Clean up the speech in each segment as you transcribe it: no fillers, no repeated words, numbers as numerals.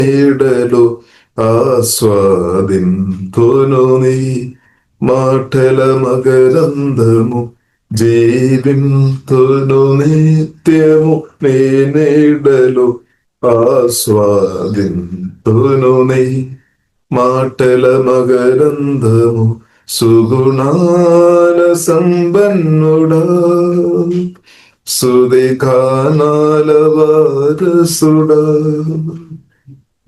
నీడలో ఆస్వాదింతును నీ మాటల మకరందము జీవింతును నిత్యము నీ నీడలో ఆస్వాదింతును నీ మాటల మకరందము సుగుణాల సంపన్నుడా సుదిగానాల వారసుడా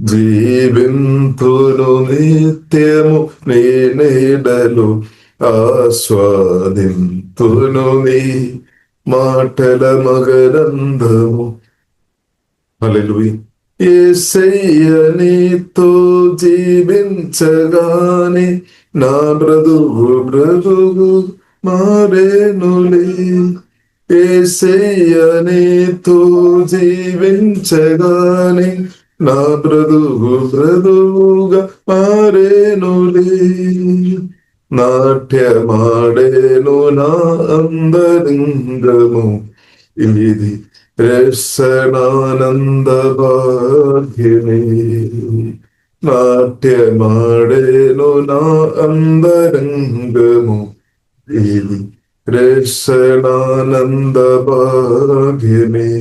జీవింతును నిత్యము నీ నీడలు ఆస్వాదింతును నీ మాటల మకరందము. హల్లెలూయా. యేసయ్య నీతో జీవించగానే నా బ్రతుకు మారేనులే. యేసయ్య నీతో జీవించగానే నా బ్రతుకుగా మారేనులే. నాట్యమాడేను నా అందరంగము ఇది రసనానంద భాగ్యమే. నాట్యమాడేను నా అందరంగము ఇది రసనానంద భాగ్యమే.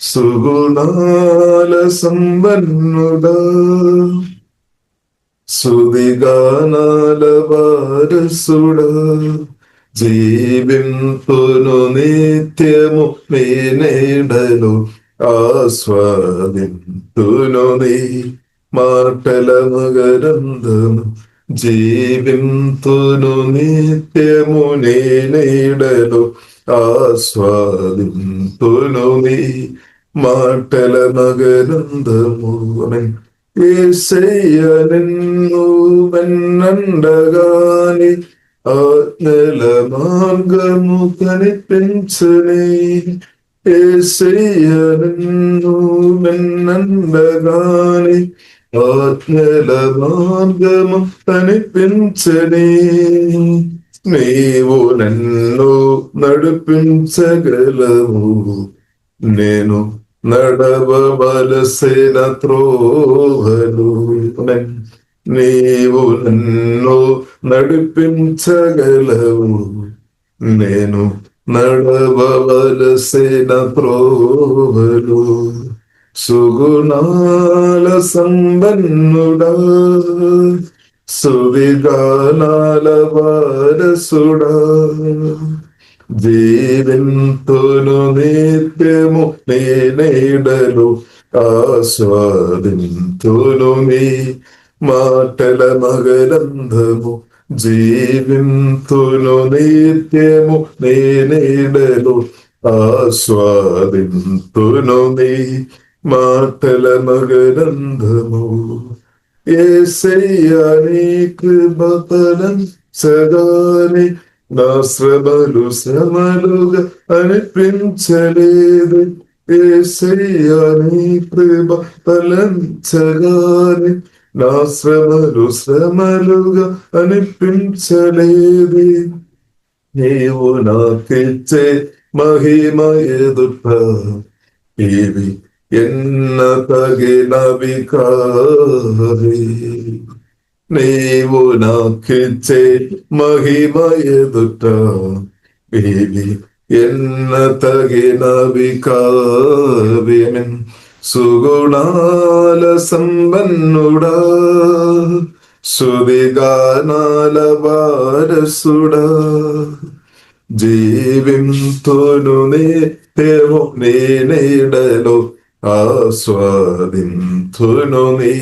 సుగుణాల సంపన్నుడా సుదిగానాల వారసుడా జీవింతును నిత్యము నీ నీడలు ఆస్వాదింతును నీ మాటల మకరందము జీవింతును నిత్యము నీ నీడలు ఆస్వాదింతును నీ మాటల మకరందము. యేసయ్య నిన్ను వెన్నండగాని ఆజ్ఞల మార్గము కనిపించని. యేసయ్య నిన్ను వెన్నండగాని ఆజ్ఞల మార్గము కనిపించని. నీవు నన్ను నడిపించగలవు నేను నడవవలసిన త్రోవలు. నీవు నన్ను నడిపించగలవు నేను నడవవలసిన త్రోవలు. సుగుణాల సంపన్నుడా సువిగానాల వారసుడా జీవింతును నిత్యము నీ నీడలు ఆస్వాదింతును నీ మాటల మకరందము జీవింతును నిత్యము నీ నీడలు ఆస్వాదింతును నీ మాటల మకరందము. యేసయ్య నీ కృపఫలం సదాని నా శ్రమలుగా అనిపించలేదు. యేసయ్య నీ కృప ఫలించగానే నా శ్రమలుగా అనిపించలేదు. నీవు నాకిచ్చే మహిమ ఎదుట ఇవి ఎన్న తగినవి కావి. నీవు నాకిచ్చే మహిమ ఎదుట ఇవి ఎన్న తగినవి కావి. సుగుణాల సంపన్నుడా సువిగానాల వారసుడా జీవింతును నిత్యము నీ నీడలో ఆస్వాదింతును నీ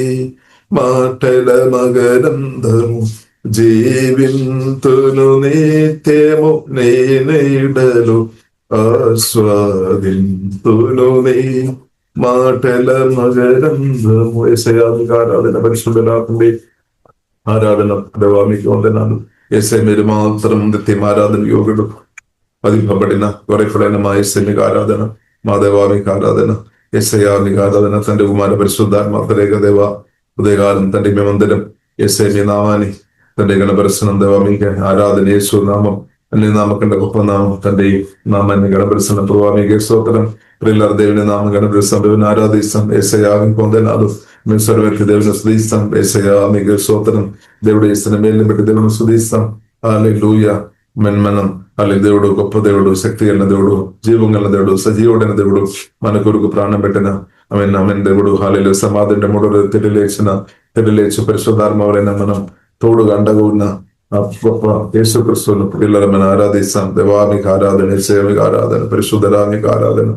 మాటల మకరందము జీవింతును నిత్యము నీ నీడలు ఆస్వాదింతును నీ మాటల మకరందము. యేసయ్య ఆరాధన పరిశుద్ధులాకుండి ఆరాధన దేవా మీకు వందనాలు. యేసయ్య మీరు మాత్రం నిత్యం ఆరాధన యోగుడు అధిపబడిన వరకుడైన మా యేసయ్య మీకు ఆరాధన, మా దేవా మీకు ఆరాధన. యేసయ్య మీకు ఆరాధన. తండ్రి కుమార పరిశుద్ధాత్మ త్రియేక దేవ ఉదయకాలం తండ్రి మేమందరం యేసయ్య మీ నామాన్ని తండ్రి గణపరుస్తున్నాం. దేవా మీకే ఆరాధన. యేసు నామం అన్ని నామకండ గొప్ప నామం తండ్రి నామాన్ని గణపరుస్తున్న ప్రభావ మీకే స్తోత్రం. ప్రియులారా దేవుని నామం గణపరుస్తాం, దేవుని ఆరాధిస్తాం. యేసయ్య మీకు వందనాలు. మేము స్వరమెత్తి దేవుని స్తుతిస్తాం. యేసయ్యా మీకు స్తోత్రం. దేవుడు చేస్తున్న మేలుని బట్టి దేవుని స్తుతిస్తాం. హల్లెలూయా. మనం అల్లి దేవుడు గొప్ప దేవుడు, శక్తి కలిగిన దేవుడు, జీవం కలిగిన దేవుడు, సజీవుడైన దేవుడు, మన కొరకు ప్రాణం పెట్టిన ఆమె దేవుడు. హల్లెలూయా. సమాధి మూడో రోజు తిరిగి లేచి పరిశుద్ధాత్మవరైన మనం తోడుగా అండగా ఉన్న ఆ గొప్ప యేసుక్రీస్తును పిల్లల మనం ఆరాధిస్తాం. దేవా మీకు ఆరాధన, సేవకి ఆరాధన, పరిశుద్ధరా మీకు ఆరాధన.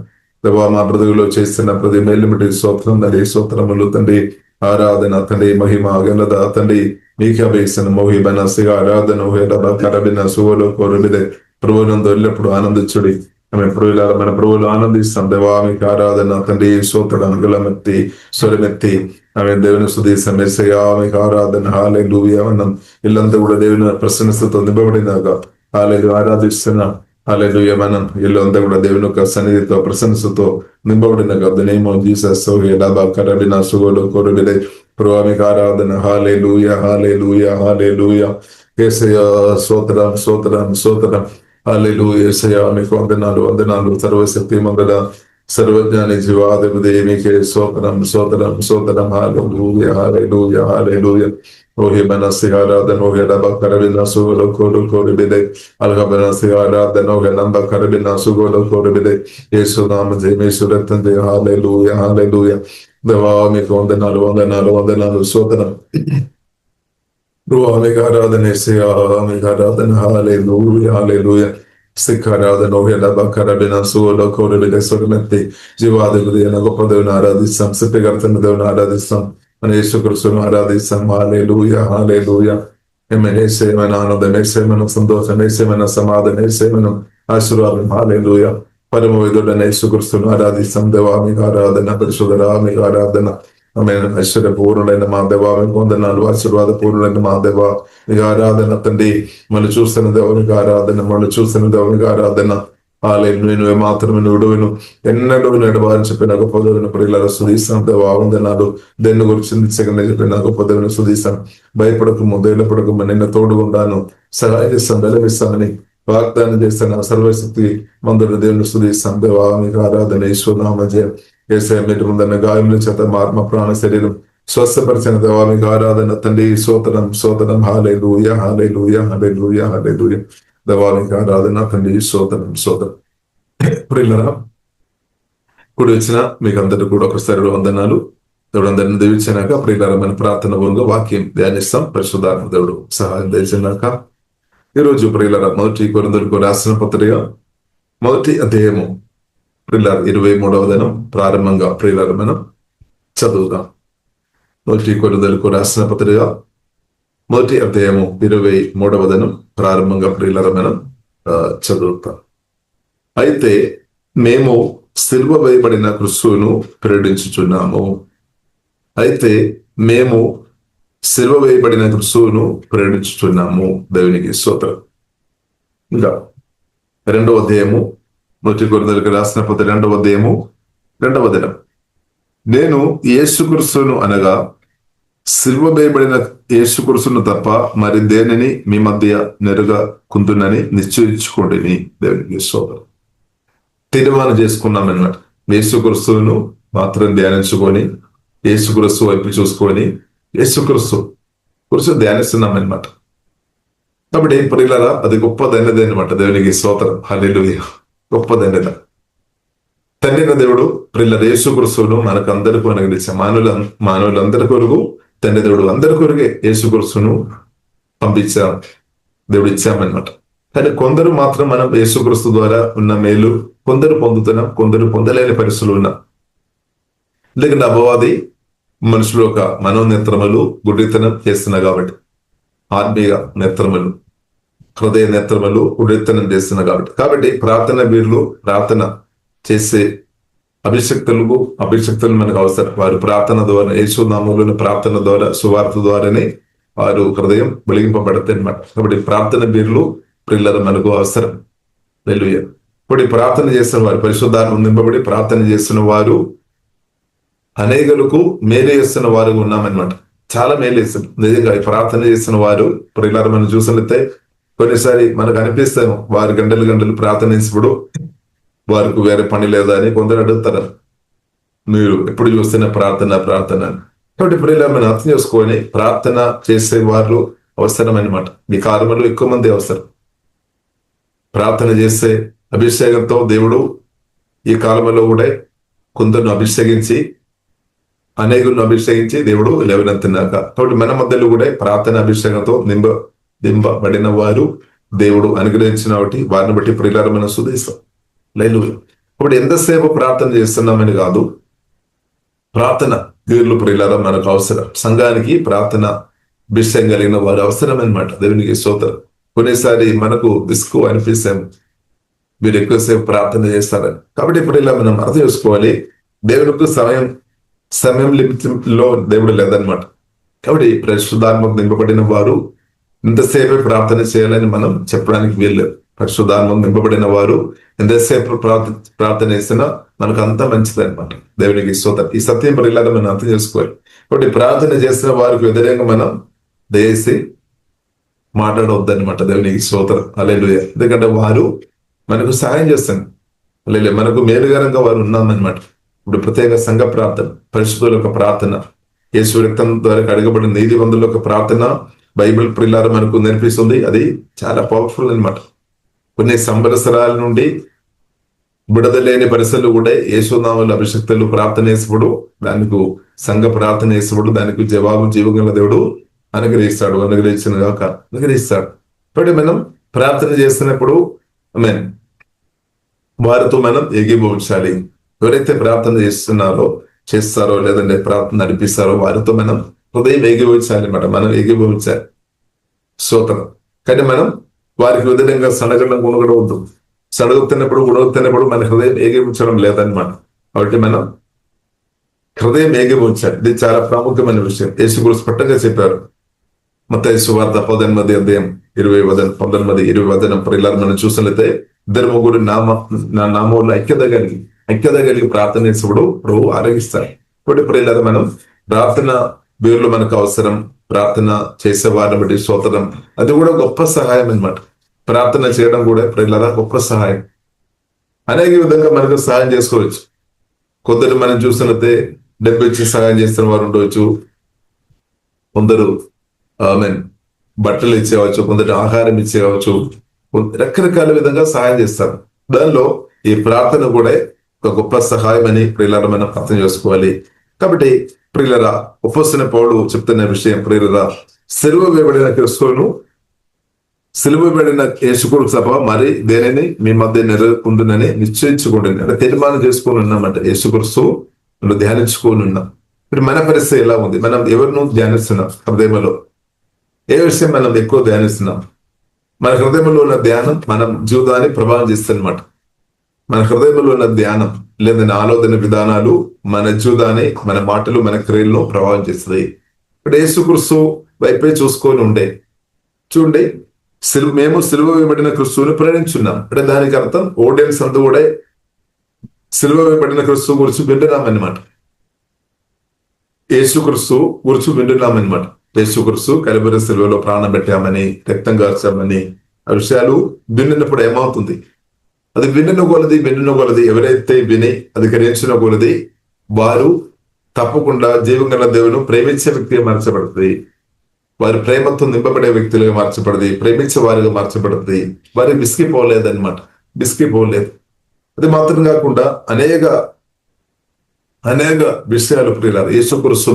దేవా మా బ్రతుకులో చేస్తున్న ప్రతి మేలు బట్టి స్తోత్రం తండ్రి, స్తోత్రములు తండ్రి. ఆరాధన తండ్రి, మహిమ ఘనత తండ్రి మీకే అభేసిన మోహిబన సిగ ఆరాధన కరబిన సువలో కోరబిదే ప్రభువునందు ఎల్లప్పుడు ఆనందించుడి. ఆమె ప్రభువులారా మన ప్రభువులు ఆనందిస్తాం. దేవా మీకు ఆరాధన తండ్రి, స్తోత్రం గులమెత్తి స్వరమెత్తి ఆమె దేవుని స్తుతిస్తాం. యేసయ్యా మీకు ఆరాధన. హల్లెలూయా. మనం ఇల్లంతా కూడా దేవుని ప్రసన్నతతో నింపబడినాక హల్లెలూయా ఆరాధిస్తున్నా. హల్లెలూయా. మనం ఇల్లంతా కూడా దేవుని యొక్క సన్నిధితో ప్రశంసతో నింపబడినాక ద నేమ్ ఆఫ్ జీసస్ కరబిన సుగోలో కోరబిదే ప్రభువా మీకు ఆరాధన. హల్లెలూయా, హల్లెలూయా, హల్లెలూయా. యేసయ్యా స్తోత్రం, స్తోత్రం, స్తోత్రం. హల్లెలూయా. యేసయ్యా మీకు వందనాలు. సర్వశక్తి మంగళ సర్వజ్ఞాని జీవాధిపతి మీకే స్తోత్రం, స్తోత్రం, స్తోత్రం. హల్లెలూయా, హల్లెలూయా, హల్లెలూయా. ఓహి మనసి ఆరాధన ఓహే డబ కరబిన సుగోలో కోరబిదే అల్గబనసి ఆరాధన ఓహే నంబ కరబిన సుగోలో కోరబిదే యేసు నామ జయమేసు రక్తం జయ. హల్లెలూయా, హల్లెలూయా. దేవా మీకు వందనాలు. స్తోత్రం. మీకు ఆరాధన, యేసయ్యా మీకు ఆరాధన. హల్లెలూయా, హల్లెలూయా. స్థికారాధన కరబిన సుగోలో కోరబిదే స్వరమెత్తి జీవాధిపతి అయిన గొప్ప దేవుని ఆరాధిస్తాం. సృష్టికర్తన దేవుని ఆరాధిస్తాం. మన యేసుక్రీస్తును ఆరాధిస్తాం. హల్లెలూయా, హల్లెలూయా. ఏమైనా ఆనందం, ఏమైనా సంతోషం, ఏమైనా సమాధానం, ఏమైనా ఆశీర్వాదం. హల్లెలూయా. పరమ వైద్యుడైన యేసుక్రీస్తును ఆరాధిస్తాం. దేవా మీకు ఆరాధన, పరిశుద్ధరా మీకు ఆరాధన. ఆమె ఐశ్వర్య పూర్ణులైన మా దేవా మీకు వందనాలు. ఆశీర్వాద పూర్ణులైన మా దేవా మీకు ఆరాధన తండ్రి. మళ్ళీ చూస్తున్న దేవునికి ఆరాధన. హల్లెలూయా. నువ్వే మాత్రమే విడువను ఎన్నడూ నెడవాలని చెప్పిన గొప్ప దేవుని ప్రియులారా స్తుతిస్తాం. దేవా వందనాలు. దేని గురించి చెప్పిన గొప్ప దేవుని స్తుతిస్తాం. భయపడకము, ధైర్యపడకము, నిన్న తోడుగుండాను, సహాయం చేస్తాం, బలమిస్తామని వాగ్దానం చేస్తున్న సర్వశక్తి మందుడు దేవుని స్తుతిస్తాం. దేవా మీకు ఆరాధన. ఈశ్వరనామ జయం. యేసయ్య మీరు ముందన్న గాయముల చేత మా ఆత్మ ప్రాణ శరీరం స్వస్థపరిచిన దేవా మీకు ఆరాధన తండ్రి. స్తోత్రం, స్తోత్రం. హల్లెలూయా, హల్లెలూయా, హల్లెలూయా, హల్లెలూయా. దేవా మీకు ఆరాధన తండ్రి. స్తోత్రం, స్తోత్రం. ప్రియులారా కూడి వచ్చిన మీకు అందరికీ కూడా ఒకసారి వందనాలు. దేవుడు అందరిని దీవించినాక ప్రియులారా మన ప్రార్థన పూర్వకంగా వాక్యం ధ్యానిస్తాం. పరిశుద్ధాత్మ దేవుడు సహాయం చేసినాక ఈరోజు ప్రియులారా మొదటి కొరింథీయులకు రాసిన పత్రిక మొదటి అధ్యాయము ప్రియులారా 23వ దినం ప్రారంభంగా ప్రియులారా మనం చదువుదాం. మొదటి కొరింథీయులకు రాసిన పత్రిక మొదటి అధ్యాయము 23వ దినం ప్రారంభంగా ప్రియులారా మనం చదువుతాం. అయితే మేము సిలువ వేయబడిన క్రీస్తును ప్రకటించుచున్నాము. దేవునికి స్తోత్రం. ఇంకా 2వ అధ్యాయము మొదటి కొరింథీయులకు రాసిన పత్రిక 2వ అధ్యాయము 2వ దినం. నేను యేసుక్రీస్తును అనగా సిలువ వేయబడిన యేసుక్రీస్తును తప్ప మరి దేనిని మీ మధ్య నెరగకుందునని నిశ్చయించుకోండి. దేవునికి స్తోత్రం. తీర్మానం చేసుకున్నామన్నమాట. యేసుక్రీస్తును మాత్రం ధ్యానించుకొని, యేసుక్రీస్తు వైపు చూసుకొని, యేసుక్రీస్తు గురించి ధ్యానిస్తున్నామన్నమాట. కాబట్టి ప్రియులారా అది గొప్ప ధన్యత అనమాట. దేవునికి స్తోత్రం. హల్లెలూయా. గొప్ప ధన్యత. తండ్రి దేవుడు ప్రియులారా యేసుక్రీస్తును మనకు అందరికీ అనుగ్రహించాం. మానవులందరి కొరకు తండ్రి దేవుడు అందరి కొరకే యేసుక్రీస్తును పంపించాం, దేవుడు ఇచ్చామన్నమాట. కానీ కొందరు మాత్రం మనం యేసుక్రీస్తు ద్వారా ఉన్న మేలు కొందరు పొందుతున్నాం, కొందరు పొందలేని పరిస్థితులు ఉన్నాం. ఎందుకంటే అపవాది మనుషుల యొక్క మనోనేత్రములు గుడ్డితనం చేస్తున్నా కాబట్టి, ఆత్మీయ నేత్రములు, హృదయ నేత్రములు గుడ్డితనం చేస్తున్నా కాబట్టి ప్రార్థన వీరులు ప్రార్థన చేసే అభిషక్తులు మనకు అవసరం. వారు ప్రార్థన ద్వారా, యేసు నామములోని ప్రార్థన ద్వారా, సువార్త ద్వారానే వారు హృదయం వెలిగింపబడతాయి అన్నమాట. కాబట్టి ప్రార్థన వీరులు ప్రియులారా మనకు అవసరం. హల్లెలూయా. ఇప్పుడు ప్రార్థన చేస్తున్న వారు, పరిశుద్ధాత్మ నింపబడి ప్రార్థన చేస్తున్న వారు అనేకులకు మేలు చేస్తున్న వారు ఉన్నామన్నమాట. చాలా మేలు చేస్తారు నిజంగా. ప్రార్థన చేస్తున్న వారు ప్రియులారా మనం చూసినట్లయితే కొన్నిసారి మనకు అనిపిస్తాము వారు గంటలు ప్రార్థన చేసినప్పుడు వారికి వేరే పని లేదా అని కొందరు అడుగుతారు. మీరు ఎప్పుడు చూస్తున్న ప్రార్థన కాబట్టి ఇప్పుడు ఇలా మనం అర్థం చేసుకొని ప్రార్థన చేసే వారు అవసరం అనమాట. మీ కాలంలో ఎక్కువ మంది అవసరం. ప్రార్థన చేసే అభిషేకంతో దేవుడు ఈ కాలంలో కూడా కొందరిని అభిషేకించి అనేకులను అభిషేకించి దేవుడు లేవనెత్తినాక. కాబట్టి మన మధ్యలో కూడా ప్రార్థన అభిషేకంతో నింపబడిన వారు దేవుడు అనుగ్రహించిన వారిని బట్టి ప్రియులారా మనం స్తుతిస్తాం. హల్లెలూయా. ఇప్పుడు ఎంతసేపు ప్రార్థన చేస్తున్నామని కాదు, ప్రార్థన తీరులు ప్రియులారా మనకు అవసరం. సంఘానికి ప్రార్థన అభిషేకం కలిగిన వారు అవసరం అనమాట. దేవునికి స్తోత్రం. కొన్నిసారి మనకు విసుగు అనిపిస్తాము, మీరు ఎక్కువసేపు ప్రార్థన చేస్తారని. కాబట్టి ఇప్పుడు ఇలా మనం అర్థం చేసుకోవాలి, దేవునికి సమయం లిమిట్లో దేవుడు లేదనమాట. కాబట్టి పరిశుద్ధాత్మకు నింపబడిన వారు ఇంతసేపే ప్రార్థన చేయాలని మనం చెప్పడానికి వీల్లేదు. పరిశుద్ధాత్మకు నింపబడిన వారు ఎంతసేపు ప్రార్థన చేసినా మనకు అంత మంచిది అనమాట. దేవునికి స్తోత్రం. ఈ సత్యం పరిలాగా మనం అర్థం చేసుకోవాలి. కాబట్టి ప్రార్థన చేసిన వారికి వ్యతిరేకంగా మనం దయచేసి మాట్లాడవద్దనమాట. దేవునికి స్తోత్రం. హల్లెలూయా. ఎందుకంటే వారు మనకు సహాయం చేస్తారు. హల్లెలూయా. మనకు మేలుకరంగా వారు ఉన్నామన్నమాట. ఇప్పుడు ప్రత్యేక సంఘ ప్రార్థన, పరిశుద్ధుల యొక్క ప్రార్థన, యేసు రక్తం ద్వారా కడగబడిన నీతిమంతుల యొక్క ప్రార్థన బైబిల్ ప్రియులారా మనకు నేర్పిస్తుంది. అది చాలా పవర్ఫుల్ అనమాట. కొన్ని సంవత్సరాల నుండి విడుదలేని పరిస్థితులు కూడా యేసునామములో అభిషక్తులు ప్రార్థన చేసినప్పుడు, దానికి సంఘ ప్రార్థన చేసినప్పుడు దానికి జవాబు జీవగల దేవుడు అనుగ్రహిస్తాడు. కాబట్టి మనం ప్రార్థన చేస్తున్నప్పుడు వారితో మనం ఏకీభవించాలి. ఎవరైతే ప్రార్థన చేస్తారో లేదంటే ప్రార్థన నడిపిస్తారో వారితో మనం హృదయం ఏకీభవించాలి అన్నమాట. మనం ఏకీభవించాలి. స్తోత్రం. కానీ మనం వారికి విధంగా సనగడం గుణగడవద్దు. గుణగుతున్నప్పుడు మన హృదయం ఏకీభవించడం లేదన్నమాట. కాబట్టి మనం హృదయం ఏకీభవించాలి. ఇది చాలా ప్రాముఖ్యమైన విషయం. యేసు గురించి స్పష్టంగా చెప్పారు. మత్తయి సువార్త 18వ అధ్యాయం 19-20 వచనం ప్రియులారా మనం చూసినట్లయితే, 2-3 నా నామంలో ఐక్యత కలిగి ప్రార్థన చేసినప్పుడు ప్రభు ఆరగిస్తారు. కాబట్టి ప్రియులారా మనం ప్రార్థన వీరులు మనకు అవసరం. ప్రార్థన చేసే వారిని బట్టి స్తోత్రం. అది కూడా గొప్ప సహాయం అన్నమాట. ప్రార్థన చేయడం కూడా ప్రియులారా గొప్ప సహాయం. అనేక విధంగా మనకు సహాయం చేసుకోవచ్చు. కొందరు మనం చూసినట్లయితే డబ్బు ఇచ్చి సహాయం చేస్తున్న వారు ఉండవచ్చు. కొందరు బట్టలు ఇచ్చేవచ్చు, కొందరు ఆహారం ఇచ్చేవచ్చు, రకరకాల విధంగా సహాయం చేస్తారు. దానిలో ఈ ప్రార్థన కూడా ఒక గొప్ప సహాయం అని ప్రియులారా మనం అర్థం చేసుకోవాలి. కాబట్టి ప్రియులారా అపోస్తలుడైన పౌలు చెప్తున్న విషయం, ప్రియులారా సిలువ వేయబడిన క్రీస్తును, సిలువ వేయబడిన యేసుక్రీస్తు సభ మరి దేనిని మీ మధ్య నెరవేర్చుకుంటుందని నిశ్చయించుకోండి. అంటే తీర్మానం చేసుకొని ఉన్నామంటే యేసుక్రీస్తు ధ్యానించుకొని ఉన్నాం. ఇప్పుడు మన పరిస్థితి ఎలా ఉంది? మనం ఎవరిను ధ్యానిస్తున్నాం? హృదయంలో ఏ విషయం మనం ఎక్కువ ధ్యానిస్తున్నాం? మన హృదయంలో ఉన్న ధ్యానం మన జీవితాన్ని ప్రభావం చేస్తుందన్నమాట. మన హృదయంలో ఉన్న ధ్యానం లేదని ఆలోచన విధానాలు మన జీవితాన్ని, మన మాటలు, మన క్రియలను ప్రభావం చేస్తుంది. ఇప్పుడు యేసుక్రీస్తు వైపే చూసుకొని చూడండి, మేము సిలువ వేయబడిన క్రీస్తుని ప్రేమించున్నాం అంటే దానికి అర్థం ఆడియన్స్ అంతా కూడా సిలువ వేయబడిన క్రీస్తు గురించి వింటున్నామన్నమాట. యేసుక్రీస్తు గురించి వింటున్నామన్నమాట. యేసుక్రీస్తు కలువరి సిలువలో ప్రాణం పెట్టామని, రక్తం కార్చామని ఆ విషయాలు విన్నప్పుడు ఏమవుతుంది? అది విన్న కొలది ఎవరైతే విని అది గ్రహించిన కొలది వారు తప్పకుండా జీవంగల దేవుని ప్రేమించే వ్యక్తిగా మార్చబడుతుంది. వారి ప్రేమతో నింపబడే వ్యక్తులుగా మార్చబడింది, ప్రేమించే వారిగా మార్చబడుతుంది. వారి విసిగిపోలేదన్నమాట. అది మాత్రం కాకుండా అనేక విషయాలు ప్రియులారా యేసుక్రీస్తు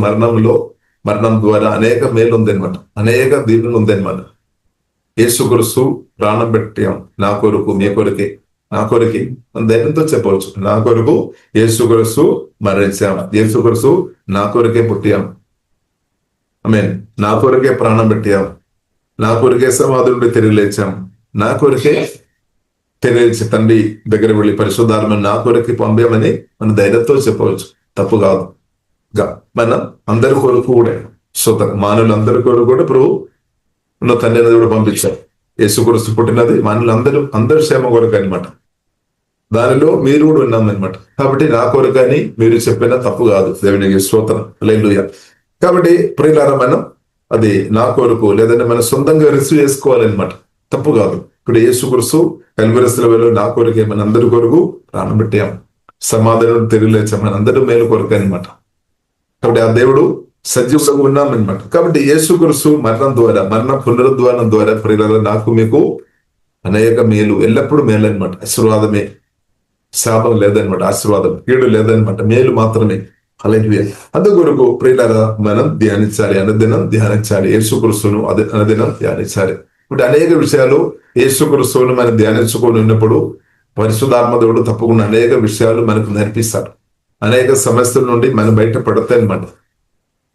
మరణం ద్వారా అనేక మేలు ఉందన్నమాట, అనేక దీవులు ఉందన్నమాట. యేసుక్రీస్తు ప్రాణం పెట్టాం నా కొరకు, మీ కొరకే, నా కొరకే ధైర్యంతో చెప్పవచ్చు. నా కొరకు యేసుక్రీస్తు మరణించాం, యేసుక్రీస్తు నా కొరకే పుట్టాం, నా కొరకే ప్రాణం పెట్టాం, నా కొరకే సమాధులుండి తిరిగి లేచాం, నా కొరకే తెలియచి తండ్రి దగ్గర వెళ్ళి పరిశుద్ధాత్మను నా కొరకే పంపామని మన ధైర్యంతో చెప్పవచ్చు. తప్పు కాదు. మనం అందరి కొరకు కూడా మానవులందరి కొరకు కూడా ప్రభు తండ్రి అనేది కూడా పంపించారు. యేసుక్రీస్తు పుట్టినది అందరి క్షేమ కొరకు అనమాట. దానిలో మీరు కూడా ఉన్నామన్నమాట. కాబట్టి నా కొరకని మీరు చెప్పినా తప్పు కాదు. దేవునికి స్తోత్రం. హల్లెలూయా. కాబట్టి ప్రియులారా మనం అది నా కొరకు లేదంటే మనం సొంతంగా రిసీవ్ చేసుకోవాలన్నమాట. తప్పు కాదు. ఇప్పుడు యేసుక్రీస్తు కలువరి సిలువలో నా కొరకే, మన అందరి కొరకు ప్రాణం పెట్టాం, సమాధానం తిరిగి లేచాం, మన అందరూ మేలు కొరకు అనమాట. కాబట్టి ఆ దేవుడు సజీవులుగా ఉన్నామన్నమాట. కాబట్టి యేసుక్రీస్తు మరణం ద్వారా, మరణ పునరుద్ధానం ద్వారా ప్రియులారా నాకు మీకు అనేక మేలు, ఎల్లప్పుడూ మేలు అనమాట. ఆశీర్వాదమే, శాపం లేదనమాట. ఆశీర్వాదం, కీడు లేదనమాట, మేలు మాత్రమే. హల్లెలూయా. అందుకొరకు ప్రియులారా మనం ధ్యానించాలి, అనుదినం ధ్యానించాలి, యేసుక్రీస్తును అనుదినం ధ్యానించాలి. ఇప్పుడు అనేక విషయాలు యేసుక్రీస్తువును మనం ధ్యానించుకొని ఉన్నప్పుడు పరిశుద్ధాత్మ దేవుడు తప్పకుండా అనేక విషయాలు మనకు నేర్పిస్తాడు. అనేక సమస్యల నుండి మనం బయటపడతాయి అనమాట.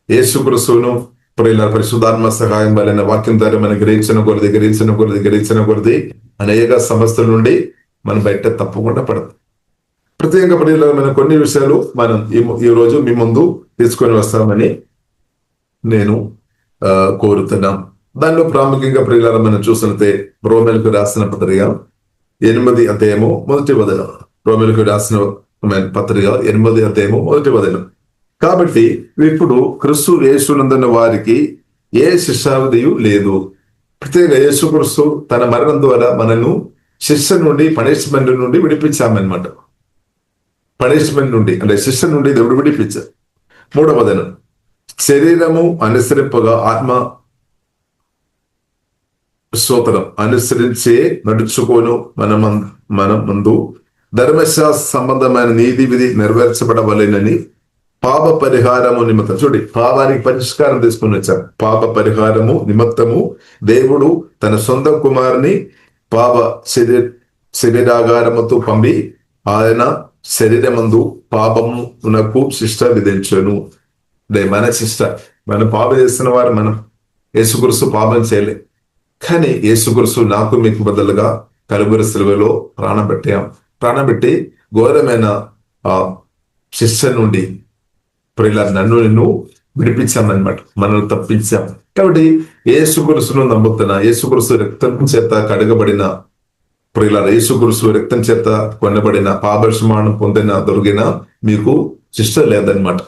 యేసుక్రీస్తువును ప్రియులారా పరిశుద్ధాత్మ సహాయం వలన వాక్యం ద్వారా మనం గ్రహించిన కొలది అనేక సమస్యల నుండి మనం బయట తప్పకుండా పడతాం. ప్రత్యేకంగా ప్రియులారా మనం కొన్ని విషయాలు మనం ఈ రోజు మీ ముందు తీసుకొని వస్తామని నేను కోరుతున్నాం. దానిలో ప్రాముఖ్యంగా ప్రియులారా మనం చూసినట్టే రోమేలకు రాసిన పత్రిక 8 అధ్యాయము 1వ వచనం. రోమేలకు రాసిన పత్రిక 8 అధ్యాయము 1వ వచనం. కాబట్టి ఇప్పుడు క్రీస్తు యేసునందున్న వారికి ఏ శిక్షావిధియు లేదు. ప్రత్యేక యేసుక్రీస్తు తన మరణం ద్వారా మనను శిక్ష నుండి, పనిష్మెంట్ నుండి విడిపించామన్నమాట. పనిష్మెంట్ నుండి అంటే శిక్ష నుండి దేవుడు విడిపించారు. 3వ వచనం, శరీరము అనుసరింపగా ఆత్మ స్తోత్రం అనుసరించే నడుచుకోను మన ముందు ధర్మశాస్త్ర సంబంధమైన నీతి విధి నెరవేర్చబడవలెనని పాప పరిహారము నిమిత్తం, చూడండి, పాపానికి పరిష్కారం తీసుకుని వచ్చారు. పాప పరిహారము నిమిత్తము దేవుడు తన సొంత కుమారుని పాప శరీరాగారముతో పంపి ఆయన శరీరమందు పాపమునకు శిక్ష విధించను. మన శిక్ష, మనం పాపం చేస్తున్న వారు మనం. యేసుక్రీస్తు పాపం చేయలే, కానీ యేసుక్రీస్తు నాకు మీకు బదులుగా కలువరి శిలువలో ప్రాణపెట్టి ఘోరమైన శిక్ష నుండి ప్రియులారా నన్ను నిన్ను విడిపించామన్నమాట. మనల్ని తప్పించాం. కాబట్టి యేసుక్రీస్తును నమ్ముతున్న, యేసుక్రీస్తు రక్తం చేత కడగబడిన ప్రియులారా, యేసుక్రీస్తు రక్తం చేత కొనబడిన, పాపక్షమానం పొందిన, దొరికిన మీకు శిక్ష లేదనమాట.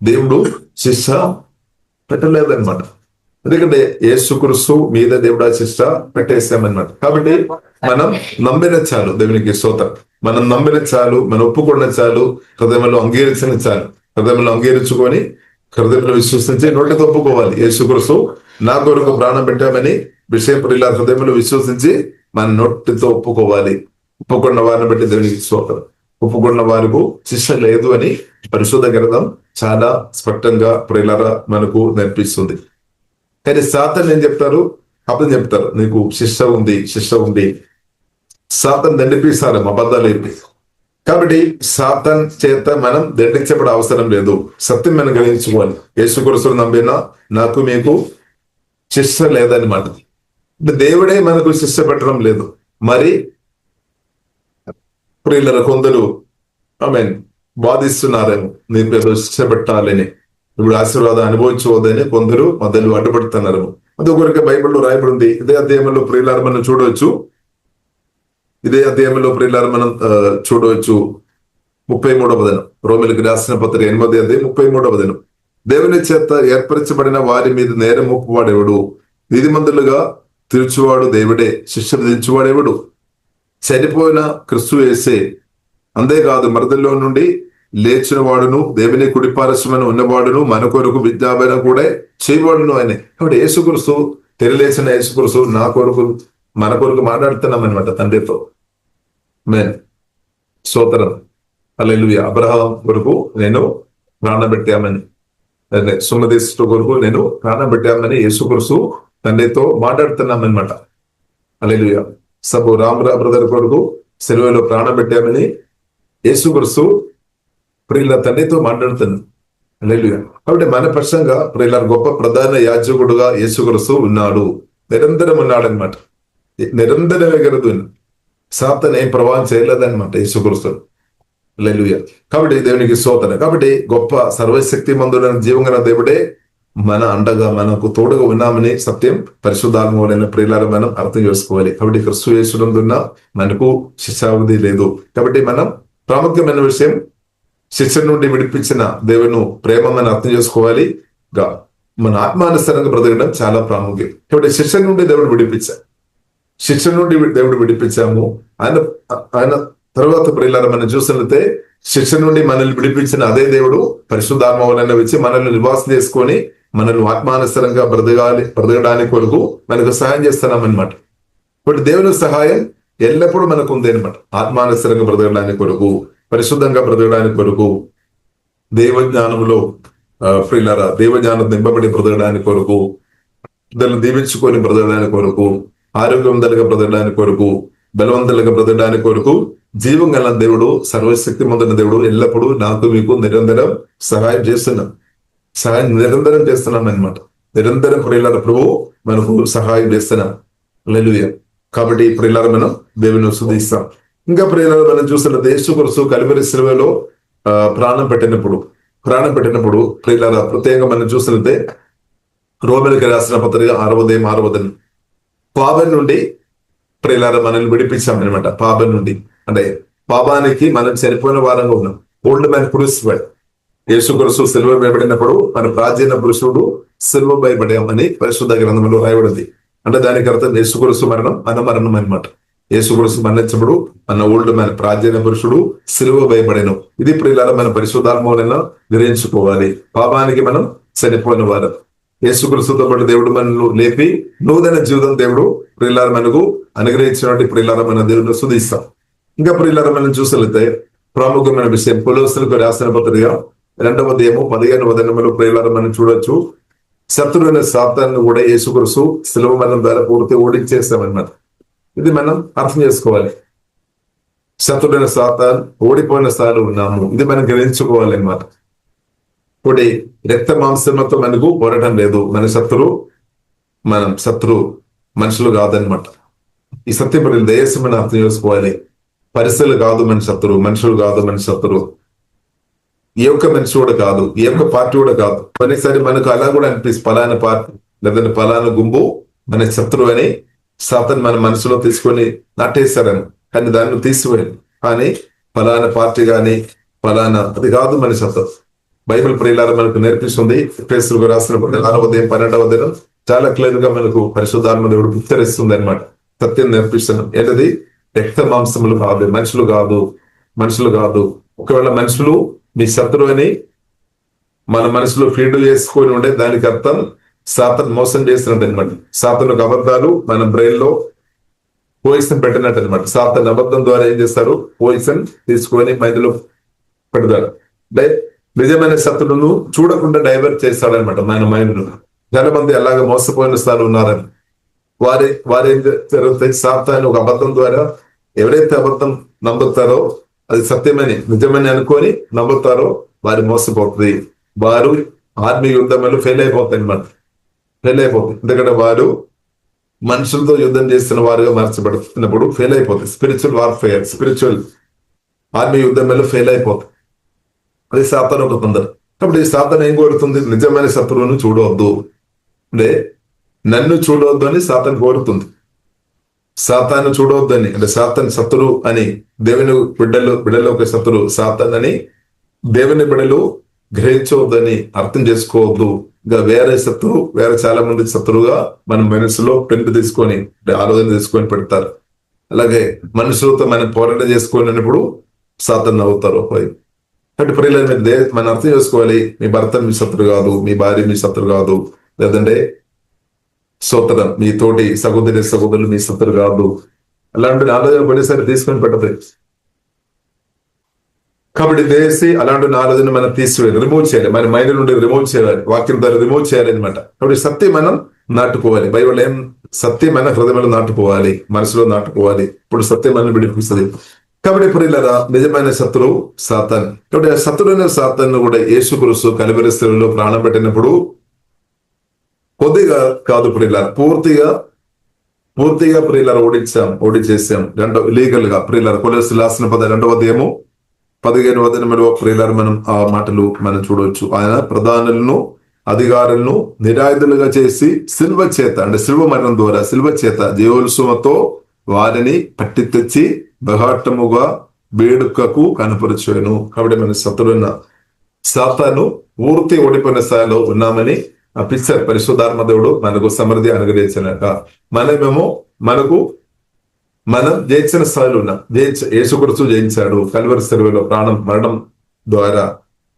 దేవుడు శిక్ష పెట్టలేదన్నమాట. ఎందుకంటే యేసుక్రీస్తు మీద దేవుడా శిక్ష పెట్టేసామన్నమాట. కాబట్టి మనం నమ్మిన చాలు, దేవునికి స్తోత్రం. మనం నమ్మిన చాలు, మనం ఒప్పుకున్న చాలు, హృదయంలో అంగీకరించిన చాలు. హృదయంలో అంగీకరించుకొని, హృదయంలో విశ్వసించి, నోటితో ఒప్పుకోవాలి. యేసుక్రీస్తు నా కొరకు ప్రాణం పెట్టామని విషయం ప్రియులారా హృదయంలో విశ్వసించి మన నోటితో ఒప్పుకోవాలి. ఒప్పుకున్న వారిని బట్టి దేవునికి స్తోత్రం. ఒప్పుకున్న వారికి శిక్ష లేదు అని పరిశుద్ధ గ్రంథం చాలా స్పష్టంగా ప్రియులారా మనకు నేర్పిస్తుంది. కానీ సాతాను ఏం చెప్తారు? అబద్ధం చెప్తారు, నీకు శిక్ష ఉంది. సాతాను దండిపిస్తారు అబద్ధాలు చెప్పి. కాబట్టి సాతాన్ చేత మనం దండించబడే అవసరం లేదు. సత్యం మనం గ్రహించుకోవాలి. యేసుక్రీస్తును నమ్మినా నాకు మీకు శిక్ష లేదన్నమాట. దేవుడే మనకు శిక్ష పెట్టడం లేదు. మరి ప్రియులారా కొందరు బాధిస్తున్నారేమో, నీకు ఏదో శిక్ష పెట్టాలని, ఇప్పుడు ఆశీర్వాదం అనుభవించవద్దని కొందరు మధ్యలో అడ్డుపడుతున్నారు. అందుకొరకే బైబిల్లో రాయబడింది. ఇదే అధ్యాయంలో ప్రియులారా మనం చూడవచ్చు. 33వ వచనం, రోమీయులకు రాసిన పత్రిక 8వ అధ్యాయం 33వ వచనం. దేవుని చేత ఏర్పరచబడిన వారి మీద నేరం మోపువాడెవడు? నీతిమంతులుగా తీర్చువాడు దేవుడే, శిక్ష విధించువాడెవడు? చనిపోయిన క్రీస్తు యేసే. అంతేకాదు మృతుల్లో నుండి లేచిన వాడును, దేవుని కుడిపార్శ్వమున ఉన్నవాడును, మన కొరకు విజ్ఞాపన కూడా చేయవాడును ఆయన. కాబట్టి యేసుక్రీస్తు, తెలియలేసిన యేసుక్రీస్తు నా కొరకు, మన కొరకు మాట్లాడుతున్నాం అనమాట తండ్రితో. స్తోత్రం. హల్లెలూయా. అబ్రహాం కొరకు నేను ప్రాణం పెట్టామని, సుమదేశు కొరకు నేను ప్రాణం పెట్టామని యేసుక్రీస్తు తండ్రితో మాట్లాడుతున్నాం అనమాట. హల్లెలూయా. రామరా బ్రదర్ కొరకు సెలవులో ప్రాణం పెట్టామని యేసుక్రీస్తు ప్రియుల తండ్రితో మాట్లాడుతున్నాను. హల్లెలూయా. కాబట్టి మన పక్షంగా ప్రియుల గొప్ప ప్రధాన యాజకుడుగా యేసుక్రీస్తు ఉన్నాడు. నిరంతరం ఉన్నాడనమాట. నిరంతరం ఎగరదు. సాతాను ఏం ప్రభావం చేయలేదన్నమాట యేసుక్రీస్తు. హల్లెలూయా. కాబట్టి దేవునికి స్తోత్రం. కాబట్టి గొప్ప సర్వశక్తి మందుడైన జీవంగల దేవుడే మన అండగా, మనకు తోడుగా ఉన్నామని సత్యం పరిశుద్ధాత్మలైన ప్రియులారా మనం అర్థం చేసుకోవాలి. కాబట్టి క్రీస్తు యేసునందున్న మనకు శిక్షావిధి లేదు. కాబట్టి మనం ప్రాముఖ్యమైన విషయం, శిక్ష నుండి విడిపించిన దేవుని ప్రేమ మనం అర్థం చేసుకోవాలి. మన ఆత్మానుసారంగా బ్రతకడం చాలా ప్రాముఖ్యం. కాబట్టి శిక్ష నుండి దేవుడు విడిపించాడు. శిక్ష నుండి దేవుడు విడిపించాము. ఆయన తర్వాత ప్రియులారా మనం చూసినట్లయితే శిక్ష నుండి మనల్ని విడిపించిన అదే దేవుడు పరిశుద్ధాత్మ వలన వచ్చి మనల్ని నివాసం చేసుకొని మనల్ని ఆత్మానుసరంగా బ్రతకడానికి కొరకు మనకు సహాయం చేస్తున్నాం అనమాట. ఇప్పుడు దేవుని సహాయం ఎల్లప్పుడూ మనకు ఉంది అనమాట. ఆత్మానుసరంగా బ్రతకడానికి కొరకు, పరిశుద్ధంగా బ్రతకడానికి కొరకు, దేవజ్ఞానంలో ప్రియులారా దేవజ్ఞానం నింపబడి బ్రతకడానికి కొరకు, దాన్ని దీవించుకొని బ్రతకడానికి కొరకు, ఆరోగ్యవంతులుగా బ్రతకడానికి కొరకు, బలవంతులుగా బ్రతకడానికి కొరకు జీవం గల దేవుడు, సర్వశక్తి పొందిన దేవుడు ఎల్లప్పుడూ నాకు మీకు నిరంతరం సహాయం చేస్తున్నాం. సహాయం నిరంతరం చేస్తున్నాం అనమాట. నిరంతరం ప్రియులార ప్రభు మనకు సహాయం చేస్తున్నాం. హల్లెలూయా. కాబట్టి ప్రియులార మనం దేవుని స్తుతిస్తాం. ఇంకా ప్రియులార మనం చూస్తున్న యేసు క్రీస్తు కల్వరి శిలువలో ప్రాణం పెట్టినప్పుడు ప్రియులార ప్రత్యేకంగా మనం చూస్తున్నట్టే రోమీయులకు రాసిన పత్రిక 6వ అధ్యాయం పాపం నుండి ప్రియులార మనల్ని విడిపించామన్నమాట. పాపం నుండి అంటే పాపానికి మనం చనిపోయిన వారంగా ఉన్నాం. Old man crucified. యేసు క్రీస్తు సిలువ వేయబడినప్పుడు మన ప్రాచీన పురుషుడు సిలువ వేయబడామని పరిశుద్ధ గ్రంథంలో రాయబడింది. అంటే దానికి అర్థం యేసు క్రీస్తు మరణం మన మరణం అనమాట. యేసు క్రీస్తు మరణించబడు మన ఓల్డ్ మ్యాన్ ప్రాచీన పురుషుడు సిలువ వేయబడేను. ఇది ప్రియులార మన పరిశుద్ధాత్మ వలన గ్రహించుకోవాలి. పాపానికి మనం చనిపోయిన వారం. యేసు క్రీస్తుతో పాటు దేవుడు మనల్ని లేపి నూతన జీవితం దేవుడు ప్రియులార మనకు అనుగ్రహించినటువంటి ప్రియులార మన దేవుడిని స్తుతిస్తాం. ఇంకా ప్రియులార మనం చూసలితే ప్రాముఖ్యమైన విషయం కొలొస్సీయులకు రాసిన పత్రిక 2వ అధ్యాయం 15వ వచనంలో ప్రియులార మనం చూడొచ్చు. శత్రువైన సాతాను కూడా యేసు క్రీస్తు శిలువ మరణం ద్వారా పూర్తి ఓడించేస్తామన్నమాట. ఇది మనం అర్థం చేసుకోవాలి. శత్రువైన సాతాను ఓడిపోయిన స్థాయిలో ఉన్నాము. ఇది మనం గ్రహించుకోవాలి అన్నమాట. ఇప్పుడు రక్త మాంసంతో మనకు పోరాటం లేదు. మన శత్రు మనుషులు కాదనమాట. ఈ సత్యం దేశం మనం అర్థం చేసుకోవాలి. పరిస్థితులు కాదు మన శత్రువు, మనుషులు కాదు మన శత్రువు. ఏ ఒక్క మనిషి కూడా కాదు, ఏ ఒక్క పార్టీ కూడా కాదు. కొన్నిసారి మనకు అలా కూడా అనిపిస్తుంది, పలానా పార్టీ లేదంటే పలానా గుంపు మన శత్రువు అని సాతాను మన మనసులో తీసుకొని నాటేశారని. కానీ దాన్ని తీసివేయండి. కానీ పలానా పార్టీ కానీ పలానా అది కాదు మన శత్రువు. బైబిల్ ప్రియులారా మనకు నేర్పిస్తుంది. ఎఫెసీయులకు రాసిన 4వ అధ్యాయం 12వ వచనం చాలా క్లియర్ గా మనకు పరిశుద్ధాత్మ దేవుడు ఉత్తరిస్తుంది అనమాట. సత్యం నేర్పిస్తున్నాం. ఏంటది? రక్త మాంసములు కాదు, మనుషులు కాదు. ఒకవేళ మనుషులు మీ శత్రువు అని మన మనసులో ఫీడ్ చేసుకొని ఉండే దానికి అర్థం సాతాను మోసం చేసినట్టు అనమాట. సాతానుకు అబద్ధాలు మన బ్రెయిన్ లో పోయిసన్ పెట్టినట్టు అనమాట. సాతాను అబద్ధం ద్వారా ఏం చేస్తారు? పోయిసన్ తీసుకొని మైండ్లో పెడతారు. నిజమైన శత్రువును చూడకుండా డైవర్ట్ చేస్తాడనమాట మన మైండ్. చాలా మంది అలాగే మోసపోయిన స్థాయిలో ఉన్నారని వారు ఏం జరుగుతాయి? సాతాను ఒక అబద్ధం ద్వారా ఎవరైతే అబద్ధం నమ్ముతారో అది సత్యమని నిజమని అనుకొని నమ్ముతారో వారు మోసపోతుంది. వారు ఆత్మీయ యుద్ధంలో ఫెయిల్ అయిపోతాయి అనమాట. ఎందుకంటే వారు మనుషులతో యుద్ధం చేస్తున్న వారుగా మార్చబడుతున్నప్పుడు ఫెయిల్ అయిపోతుంది. స్పిరిచువల్ వార్ఫేర్, స్పిరిచువల్ ఆత్మీయ యుద్ధంలో ఫెయిల్ అయిపోతుంది. అది సాతాను ఒక తొందర. కాబట్టి ఈ సాతాను ఏం కోరుతుంది? నిజమైన శత్రువును చూడవద్దు, అంటే నన్ను చూడవద్దు అని సాతాను కోరుతుంది. సాతాను చూడవద్దని అంటే సాతాను శత్రువు అని, దేవుని బిడ్డలో ఒక శత్రువు సాతాను అని దేవుని బిడ్డలు గ్రహించవద్దని, అర్థం చేసుకోవద్దు. ఇంకా వేరే చాలా మంది శత్రువుగా మన మనసులో ప్రింట్ తీసుకొని ఆలోచన తీసుకొని పెడతారు. అలాగే మనుషులతో మనం పోరాటం చేసుకున్నప్పుడు సాతాను నవ్వుతారు. కాబట్టి ప్రియులారా మనం అర్థం చేసుకోవాలి. మీ భర్త మీ శత్రువు కాదు, మీ భార్య మీ శత్రువు కాదు, లేదంటే సోదరం మీ తోటి సహోదరులు మీ శత్రువు కాదు. అలాంటి ఆలోచన పడేసరి తీసుకొని పెట్టదు. కాబట్టి దేశీ అలాంటి ఆలోచన మనం తీసివేయాలి, రిమూవ్ చేయాలి, మన మైండ్ నుండి రిమూవ్ చేయాలి, వాక్యం ద్వారా రిమూవ్ చేయాలి అనమాట. కాబట్టి సత్యం మనం నాటుకోవాలి. బైబిల్ ఏం సత్యం మన హృదయంలో నాటుకోవాలి, మనసులో నాటుకోవాలి. ఇప్పుడు సత్యం మనం విడిపిస్తుంది. కాబట్టి ప్రియులారా నిజమైన శత్రువు సాతాను. కాబట్టి ఆ శత్రువైన సాతాను కూడా యేసు క్రీస్తు కల్వరి శిలువలో ప్రాణం పెట్టినప్పుడు కొద్దిగా కాదు ప్రియులారా, పూర్తిగా ప్రియులారా ఓడించేసాం. లీగల్ గా ప్రియులారా కొలొస్సీయులకు రాసిన 2వ అధ్యాయం 15వ వచనంలో ప్రియులారా మనం ఆ మాటలు మనం చూడవచ్చు. ఆయన ప్రధానులను అధికారులను నిరాయుధులుగా చేసి సిల్వ మరణం ద్వారా సిల్వ చేత జీవోత్సవంతో వారిని పట్టి తెచ్చి బహాటముగా వేడుకకు కనపరచాను. కాబట్టి మన శత్రువైన సాతాను పూర్తి ఓడిపోయిన స్థాయిలో ఉన్నామని ఆ పిక్చర్ పరిశుద్ధాత్మ దేవుడు మనకు సమృద్ధి అనుగ్రహించినాక మనమేమో మనకు మనం జయించిన స్థాయిలో ఉన్నాం. యేసుక్రీస్తు జయించాడు కల్వరి శిలువలో మరణం ద్వారా,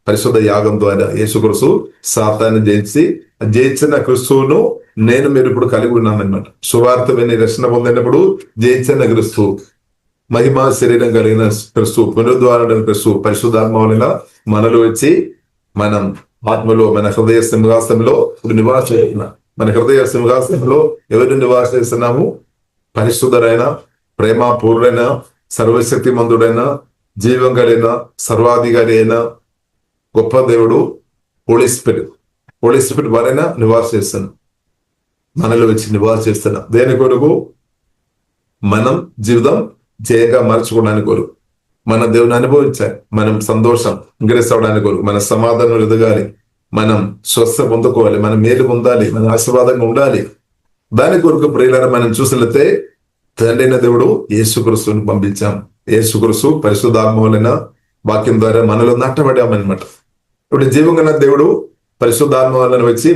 పరిశుద్ధ యాగం ద్వారా యేసుక్రీస్తు సాతాన్ని జయించిన క్రిస్తువును మీరు ఇప్పుడు కలిగి ఉన్నామన్నమాట. సువార్త విని రక్షణ పొందినప్పుడు జయించిన క్రిస్తు, మహిమా శరీరం కలిగిన క్రిస్తు, పునరుద్ధారణ క్రిస్తు పరిశుద్ధాత్మ వలన మనలో వచ్చి మనం ఆత్మలో మన హృదయ సింహాసనంలో నివాసం. మన హృదయ సింహాసనంలో ఎవరు నివాసిస్తున్నాము? పరిశుద్ధుడైన, ప్రేమపూర్ణైన, సర్వశక్తి మంతుడైన, జీవం కలిగిన, సర్వాధికారి అయిన గొప్ప దేవుడు హోలీ స్పిరిట్ వలన నివాసిస్తున్నాం. మనలో వచ్చి నివాసిస్తున్నాం. దేని కొరకు? మనం జీవితం జయంగా మార్చుకోవడానికి కొరకు, మన దేవుని అనుభవించాలి, మనం సంతోషం ఇంక్రీస్ అవడానికి కొరకు, మన సమాధానం ఎదగాలి, మనం స్వస్థ పొందుకోవాలి, మనం మేలు పొందాలి, మన ఆశీర్వాదంగా ఉండాలి. దాని కొరకు ప్రియులారా మనం చూసినట్లయితే తండ్రైన దేవుడు యేసుక్రీస్తుని పంపించాం. యేసుక్రీస్తు పరిశుద్ధాత్మ వలన వాక్యం ద్వారా మనలో నాటబడామన్నమాట. ఇప్పుడు జీవంగా దేవుడు పరిశుద్ధాత్మ వలన వచ్చి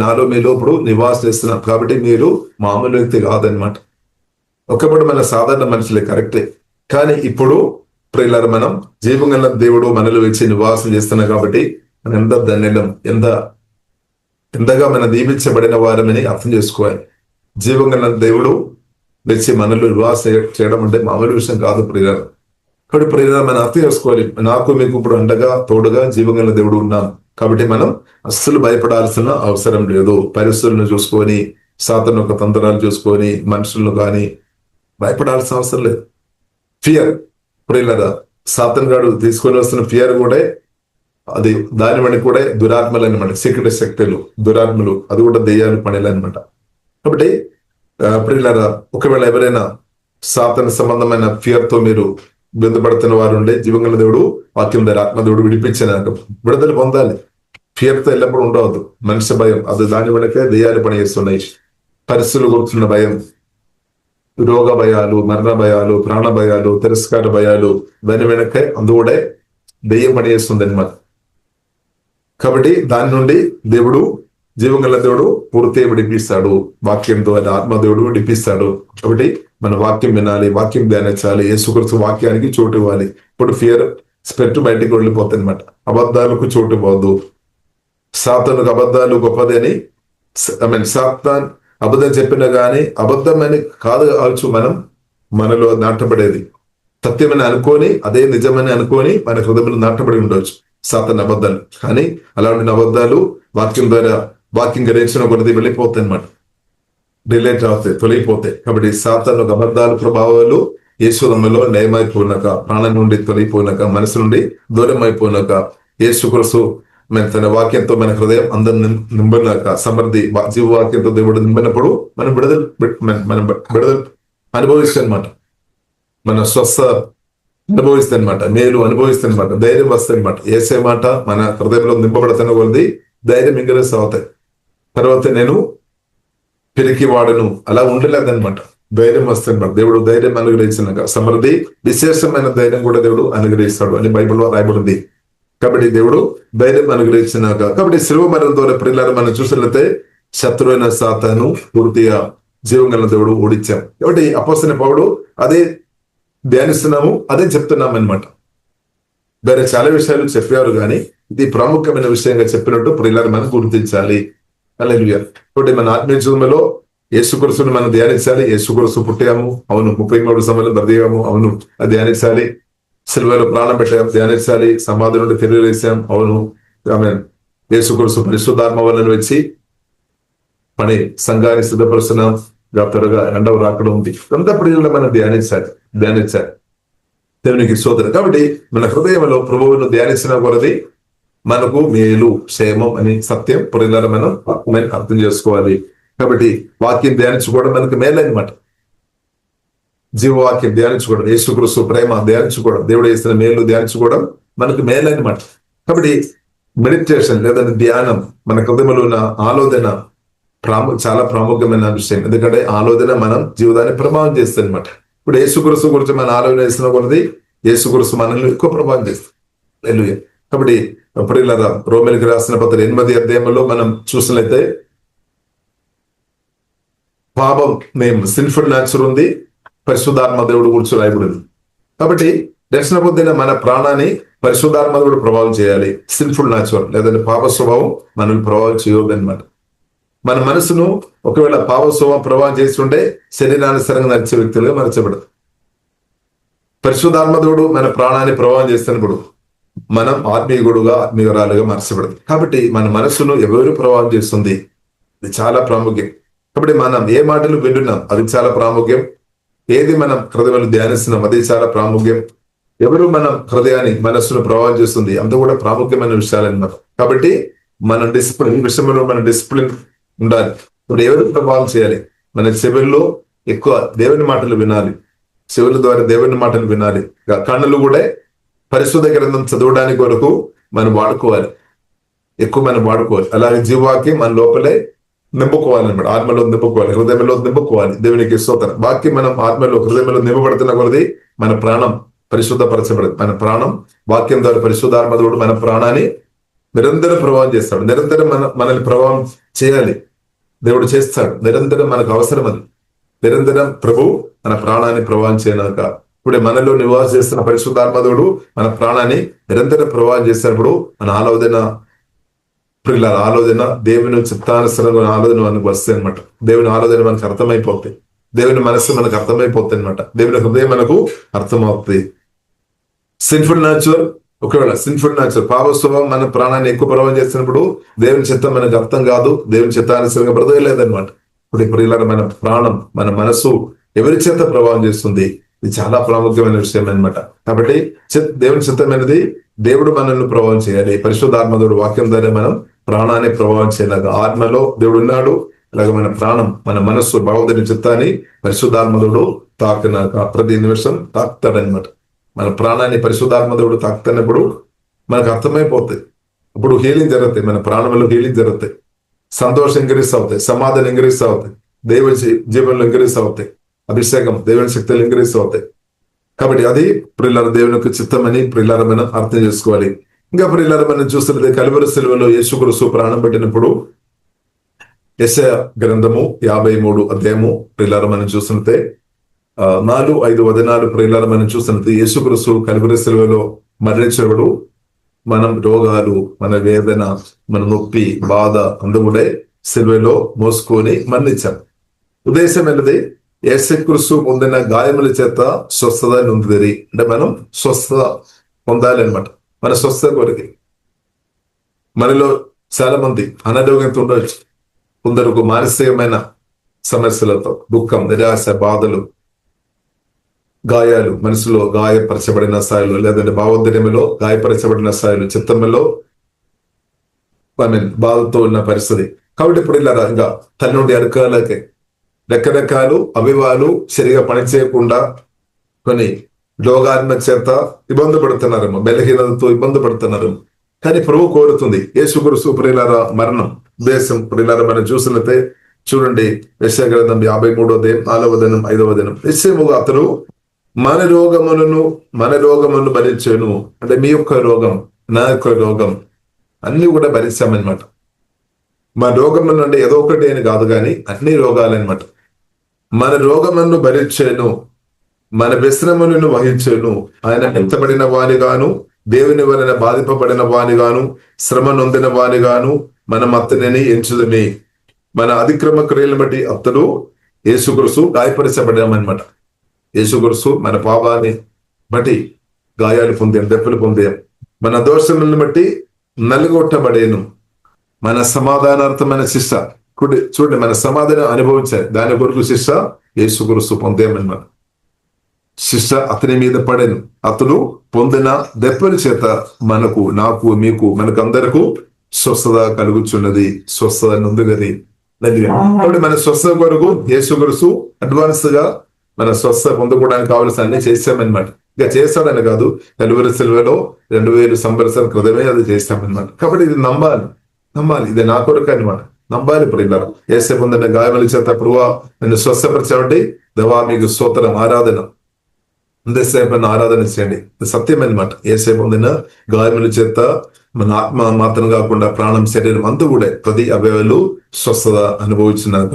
నాలో మీలో ఇప్పుడు నివాసం చేస్తున్నాం. కాబట్టి మీరు మామూలు వ్యక్తి కాదనమాట. ఒకప్పుడు మన సాధారణ మనుషులే, కరెక్టే. కానీ ఇప్పుడు ప్రియులారా మనం జీవంగా దేవుడు మనలో వచ్చి నివాసం చేస్తున్నాం. కాబట్టి మనం ఎంత ధన్యులం, ఎంతగా మన దీవించబడిన వారమని అర్థం చేసుకోవాలి. జీవంగా దేవుడు వచ్చి మనలో నివాసం చేయడం అంటే మామూలు విషయం కాదు ప్రియులారా. కాబట్టి ప్రియులారా మనం అర్థం చేసుకోవాలి, నాకు మీకు ఇప్పుడు అండగా తోడుగా జీవంగా దేవుడు ఉన్నాం. కాబట్టి మనం అస్సలు భయపడాల్సిన అవసరం లేదు. పరిస్థితులను చూసుకొని, సాతాను యొక్క తంత్రాలు చూసుకొని, మనుషులను కానీ భయపడాల్సిన అవసరం లేదు. ఫియర్ ప్రియులారా, సాతాను గాడు తీసుకొని వస్తున్న ఫియర్ కూడా అది దాని వెనక కూడా దురాత్మలు అనమాట. సీక్రెట్ శక్తులు, దురాత్మలు, అది కూడా దెయ్యాలు పనులు అనమాట. కాబట్టి ప్రియులారా, ఒకవేళ ఎవరైనా సాతాను సంబంధమైన ఫియర్ తో మీరు బిందుపడుతున్న వారు ఉండే, జీవంగల దేవుడు వాక్యం ద్వారా ఆత్మదేవుడు విడిపించిన విడుదల పొందాలి. ఫియర్ తో ఎల్లప్పుడూ ఉండవద్దు. మనిషి భయం, అది దాని వెనకే దెయ్యాలు పని చేస్తున్నాయి. పరిస్థితులు గుర్తున్న భయం, రోగ భయాలు, మరణ భయాలు, ప్రాణ భయాలు, తిరస్కార భయాలు, దాని వెనకే అందుకూడే దెయ్యం పని చేస్తుంది అనమాట. కాబట్టి దాని నుండి దేవుడు, జీవంగల దేవుడు పూర్తిగా విడిపిస్తాడు. వాక్యం ద్వారా ఆత్మదేవుడు విడిపిస్తాడు. కాబట్టి మన వాక్యం వినాలి, వాక్యం ధ్యానించాలి, యేసుక్రీస్తు వాక్యానికి చోటు ఇవ్వాలి. ఇప్పుడు ఫియర్ స్పిరిట్ బయటికి వెళ్ళిపోతుంది అనమాట. అబద్ధాలకు చోటు ఇవ్వద్దు. సాతానుకు అబద్ధాలు గొప్పది అని, సాతాన్ అబద్ధం చెప్పినా కానీ అబద్ధమని కాదు కావచ్చు, మనలో నాటబడేది సత్యమని అనుకొని, అదే నిజమని అనుకొని మన హృదయంలో నాటబడి ఉండవచ్చు సాతాన్ అబద్ధాలు. కానీ అలాంటి అబద్ధాలు వాక్యం ద్వారా, వాక్యం గ్రహించిన కొద్ది వెళ్ళిపోతాయి అనమాట, రిలేట్ అవుతాయి, తొలగిపోతాయి. కాబట్టి సాతాను అబద్ధాలు ప్రభావాలు యేసురమ్మలో నయమైపోయినాక, ప్రాణం నుండి తొలగిపోయినాక, మనసు నుండి దూరం అయిపోయినాక, యేసుక్రీస్తు తన వాక్యంతో మన హృదయం అందరం నింపినాక, సమృద్ధి జీవవాక్యంతో దేవుడు నింపినప్పుడు మనం విడుదల అనుభవిస్తాం అనమాట. మన స్వస్థ అనుభవిస్తాయి అనమాట, మేలు అనుభవిస్తాయి అనమాట, ధైర్యం వస్తాయి అనమాట. ఏసే మాట మన హృదయంలో నింపబడుతున్న కొద్ది ధైర్యం ఇంగ్రెస్ అవుతాయి. తర్వాత నేను పిరికి వాడను అలా ఉండలేదన్నమాట, ధైర్యం వస్తాయన్నమాట. దేవుడు ధైర్యం అనుగ్రహించినాక సమృద్ధి, విశేషమైన ధైర్యం కూడా దేవుడు అనుగ్రహిస్తాడు అని బైబిల్లో రాయబడింది. కాబట్టి దేవుడు ధైర్యం అనుగ్రహించినాక, కాబట్టి శిలువ మరణం ద్వారా ప్రియులారా మనం చూసినట్లయితే శత్రువైన సాతాను పూర్తిగా జీవంగల దేవుడు ఓడించాం. కాబట్టి అపోస్తలుడైన పౌలు అదే ధ్యానిస్తున్నాము, అదే చెప్తున్నాం అనమాట. వేరే చాలా విషయాలు చెప్పారు కానీ ఇది ప్రాముఖ్యమైన విషయంగా చెప్పినట్టు ప్రియులారా మనం గుర్తించాలి. హల్లెలూయా. కాబట్టి మన ఆత్మీయ జీవితంలో యేసుక్రీస్తుని మనం ధ్యానించాలి. యేసుక్రీస్తు పుట్టాము, అవును. 33 సంవత్సరాలు బ్రతికాము, అవును. అది ధ్యానించాలి. సిలువలో ప్రాణం పెట్టాము, ధ్యానించాలి. సమాధి నుండి తెలియజేసాం, అవును. ఆమేన్. యేసుక్రీస్తు పరిశుద్ధాత్మ వలన వచ్చి పని సంఘాన్ని సిద్ధపరుస్తున్నాం. త్వరగా రెండవ రాకడ ఉంది. అంత ప్రియులను మనం ధ్యానించాలి. దేవునికి స్తోత్రం. కాబట్టి మన హృదయంలో ప్రభువును ధ్యానించిన కొలది మనకు మేలు, క్షేమం అని సత్యం ప్రియులారా మనం అర్థం చేసుకోవాలి. కాబట్టి వాక్యం ధ్యానించుకోవడం మనకు మేలు అనమాట. జీవవాక్యం ధ్యానించుకోవడం, యేసుక్రీస్తు ప్రేమ ధ్యానించుకోవడం, దేవుడు చేసిన మేలు ధ్యానించుకోవడం మనకు మేలు అనమాట. కాబట్టి మెడిటేషన్ లేదా ధ్యానం మన హృదయంలో ఉన్న ఆలోచన చాలా ప్రాముఖ్యమైన విషయం. ఎందుకంటే ఆలోచన మనం జీవితాన్ని ప్రభావం చేస్తుంది అనమాట. ఇప్పుడు యేసుక్రీస్తు గురించి మన ఆలోచన చేసిన కొలది యేసుక్రీస్తు మనల్ని ఎక్కువ ప్రభావం చేస్తుంది. హల్లెలూయా. కాబట్టి ప్రియులారా, రోమీయులకు రాసిన పత్రిక 8వ అధ్యాయంలో మనం చూసినట్లయితే పాపం సిన్ఫుల్ నేచర్ ఉంది, పరిశుద్ధాత్మ దేవుడు గురించి రాయబడింది. కాబట్టి రక్షణ పొందిన మన ప్రాణాన్ని పరిశుద్ధాత్మ దేవుడు ప్రభావం చేయాలి. సిన్ఫుల్ న్యాచురల్ లేదంటే పాప స్వభావం మనల్ని ప్రభావం చేయవద్దు అనమాట. మన మనసును ఒకవేళ పాప స్వభావం ప్రభావం చేస్తుంటే శరీరానుసరంగా నడిచే వ్యక్తులుగా మరచబడదు. పరిశుద్ధాత్మ దేవుడు మన ప్రాణాన్ని ప్రభావం చేస్తున్నప్పుడు మనం ఆత్మీయుడుగా ఆత్మీయురాలుగా మార్చబడదు. కాబట్టి మన మనస్సును ఎవరు ప్రభావం చేస్తుంది, ఇది చాలా ప్రాముఖ్యం. కాబట్టి మనం ఏ మాటలు వింటున్నాం అది చాలా ప్రాముఖ్యం. ఏది మనం హృదయంలో ధ్యానిస్తున్నాం అది చాలా ప్రాముఖ్యం. ఎవరు మన హృదయాన్ని మనస్సును ప్రభావం చేస్తుంది అంత కూడా ప్రాముఖ్యమైన విషయాలు అన్నమాట. కాబట్టి మన డిసిప్లిన్ విషయంలో మన డిసిప్లిన్ ఉండాలి. ఇప్పుడు ఎవరు ప్రభావం చేయాలి? మన చెవుల్లో ఎక్కువ దేవుని మాటలు వినాలి. చెవుల ద్వారా దేవుని మాటలు వినాలి. కన్నులు కూడా పరిశుద్ధ గ్రంథం చదవడానికి వరకు మనం వాడుకోవాలి, ఎక్కువ మనం వాడుకోవాలి. అలాగే జీవవాక్యం మన లోపలే నింపుకోవాలన్నమాట. ఆత్మలో నింపుకోవాలి, హృదయంలో నింపుకోవాలి. దేవునికి స్తోత్రం. వాక్యం మనం ఆత్మలో హృదయంలో నింపబడుతున్న కొలది మన ప్రాణం పరిశుద్ధపరచబడదు. మన ప్రాణం వాక్యం ద్వారా పరిశుద్ధాత్మ దేవుడు మన ప్రాణాన్ని నిరంతరం ప్రభావం చేస్తాడు. నిరంతరం మనల్ని ప్రభావం చేయాలి, దేవుడు చేస్తాడు. నిరంతరం మనకు అవసరం అది. నిరంతరం ప్రభు మన ప్రాణాన్ని ప్రభావం చేయనాక ఇప్పుడు మనలో నివాసం చేస్తున్న పరిశుద్ధాత్మ దేవుడు మన ప్రాణాన్ని నిరంతరం ప్రభావం చేసినప్పుడు మన ఆలోచన దేవుని చిత్తానుసరంగా ఆలోచన మనకు వస్తాయి అనమాట. దేవుని ఆలోచన మనకు అర్థమైపోతాయి, దేవుని మనస్సు మనకు అర్థమైపోతాయి అనమాట. దేవుని హృదయం మనకు అర్థమవుతుంది. సిన్ఫుల్ న్యాచురల్ ఒకవేళ సిన్ఫుల్ న్యాచురల్ పాప స్వభావం మన ప్రాణాన్ని ఎక్కువ ప్రభావం చేసినప్పుడు దేవుని చిత్తం మనకు అర్థం కాదు, దేవుని చిత్తానుసరంగా బ్రతకలేదన్నమాట. ఇప్పుడు ఇలా మన ప్రాణం మన మనస్సు ఎవరి చేత ప్రభావం చేస్తుంది, ఇది చాలా ప్రాముఖ్యమైన విషయం అనమాట. కాబట్టి దేవుని చిత్తమైనది దేవుడు మనల్ని ప్రభావం చేయాలి. పరిశుద్ధాత్మదేవుడు వాక్యం ద్వారా మనం ప్రాణాన్ని ప్రభావం చేయలాగా ఆత్మలో దేవుడు ఉన్నాడు. అలాగే మన ప్రాణం మన మనస్సు భావోదరి చిత్తాన్ని పరిశుద్ధాత్మదేవుడు తాకినాక ప్రతి నిమిషం తాకుతాడనమాట. మన ప్రాణాన్ని పరిశుద్ధాత్మదేవుడు తాకుతున్నప్పుడు మనకు అర్థమైపోతుంది. అప్పుడు హీలింగ్ జరుగుతాయి, మన ప్రాణంలో హీలింగ్ జరుగుతాయి, సంతోషం ఇంక్రీస్ అవుతాయి, సమాధానం ఇంక్రీస్ అవుతాయి, దైవ జీవనంలో ఇంక్రీస్ అవుతాయి, అభిషేకం దేవుని శక్తులు ఇంక్రీస్ అవుతాయి. కాబట్టి అది ప్రియులారా దేవునికి చిత్తమని ప్రియులారా మనం అర్థం చేసుకోవాలి. ఇంకా ప్రియులారా మనం చూస్తున్నది కలువరి శిలువలో యేసుక్రీస్తు ప్రాణం పెట్టినప్పుడు యెషయా గ్రంథము 53 అధ్యాయము ప్రియులారా మనం చూస్తున్నదే 4-5 వచనాలు ప్రియులారా మనం చూస్తున్నది యేసుక్రీస్తు కలువరి శిలువలో మరణించినప్పుడు మనం రోగాలు, మన వేదన, మన నొప్పి, బాధ అందుకునే శిలువలో మోసుకొని మరణించాం. ఉద్దేశం ఏంటది? యేసుక్రీస్తు పొందిన గాయముల చేత స్వస్థత నొందిరి అంటే మనం స్వస్థత పొందాలి అనమాట. మన స్వస్థత కొరికి మనలో చాలా మంది అనారోగ్యంతో ఉండవచ్చు, కొందరికి మానసికమైన సమస్యలతో దుఃఖం, నిరాశ, బాధలు, గాయాలు, మనసులో గాయపరచబడిన స్థాయిలో లేదంటే భావోద్రేకంలో గాయపరచబడిన స్థాయిలో చిత్తంలో బాధతో ఉన్న పరిస్థితి. కాబట్టి ఇప్పుడు ఇలా ఇంకా తల్లి నుండి అరకాలకే రకరకాలు అవయవాలు సరిగా పనిచేయకుండా కొన్ని రోగాత్మ చేత ఇబ్బంది పడుతున్నారేమో, బలహీనతతో ఇబ్బంది పడుతున్నారు. కానీ ప్రభు కోరుతుంది యేసుక్రీస్తు ప్రియులారా మరణం ఉద్దేశం ప్రియులారా మనం చూసినట్లయితే చూడండి యెషయా గ్రంథం 53వ అధ్యాయం 4వ వచనం 5వ వచనం. నిశ్చయముగా అతడు మన రోగములను భరించాను అంటే మీ యొక్క రోగం నా యొక్క రోగం అన్ని కూడా భరించామన్నమాట. మన రోగములను అంటే ఏదో ఒకటి అని కాదు కానీ అన్ని రోగాలన్నమాట. మన రోగములను భరించాను, మన వ్యసనములను వహించాను. ఆయన ఎత్తబడిన వానిగాను దేవుని వలన బాధింపబడిన వానిగాను శ్రమ నొందిన వానిగాను మనం అతనిని ఎంచుదమే. మన అతిక్రమ క్రియలను బట్టి అతడు యేసుక్రీస్తు గాయపరచబడామన్నమాట. యేసుక్రీస్తు మన పాపాన్ని బట్టి గాయాలు పొందాం, దెబ్బలు పొందాం. మన దోషములను బట్టి నలుగొట్టబడేను. మన సమాధానార్థమైన శిక్ష చూడండి, మన సమాధానం అనుభవించాలి, దాని కొరకు శిక్ష యేసుక్రీస్తు పొందామన్నమాట. శిక్ష అతని మీద పడేను, అతడు పొందిన దెబ్బల చేత మనకు, నాకు, మీకు, మనకందరకు స్వస్థత కలుగుచున్నది, స్వస్థత నొందుగది. కాబట్టి మన స్వస్థత కొరకు యేసుక్రీస్తు అడ్వాన్స్ గా మన స్వస్థ పొందుకోవడానికి కావాల్సిన అన్ని చేశామన్నమాట. ఇంకా చేస్తాడని కాదు, కలువరి శిలువలో 2000 సంవత్సరాల క్రితమే అది చేస్తామన్నమాట. కాబట్టి ఇది నమ్మాలి, ఇది నా కొరకు అనమాట. నమ్మాలి ప్రియులారా. యేసు పొందిన గాయముల చేత ప్రభువా నన్ను స్వస్థపరచండి, దేవా మీకు స్తోత్రం, ఆరాధన అంతసేపు ఆరాధన చేయండి. సత్యం అనమాట. యేసు పొందిన గాయముల చేత మన ఆత్మ మాత్రం కాకుండా ప్రాణం, శరీరం అంతా కూడా ప్రతి అవయవాలు స్వస్థత అనుభవించినాక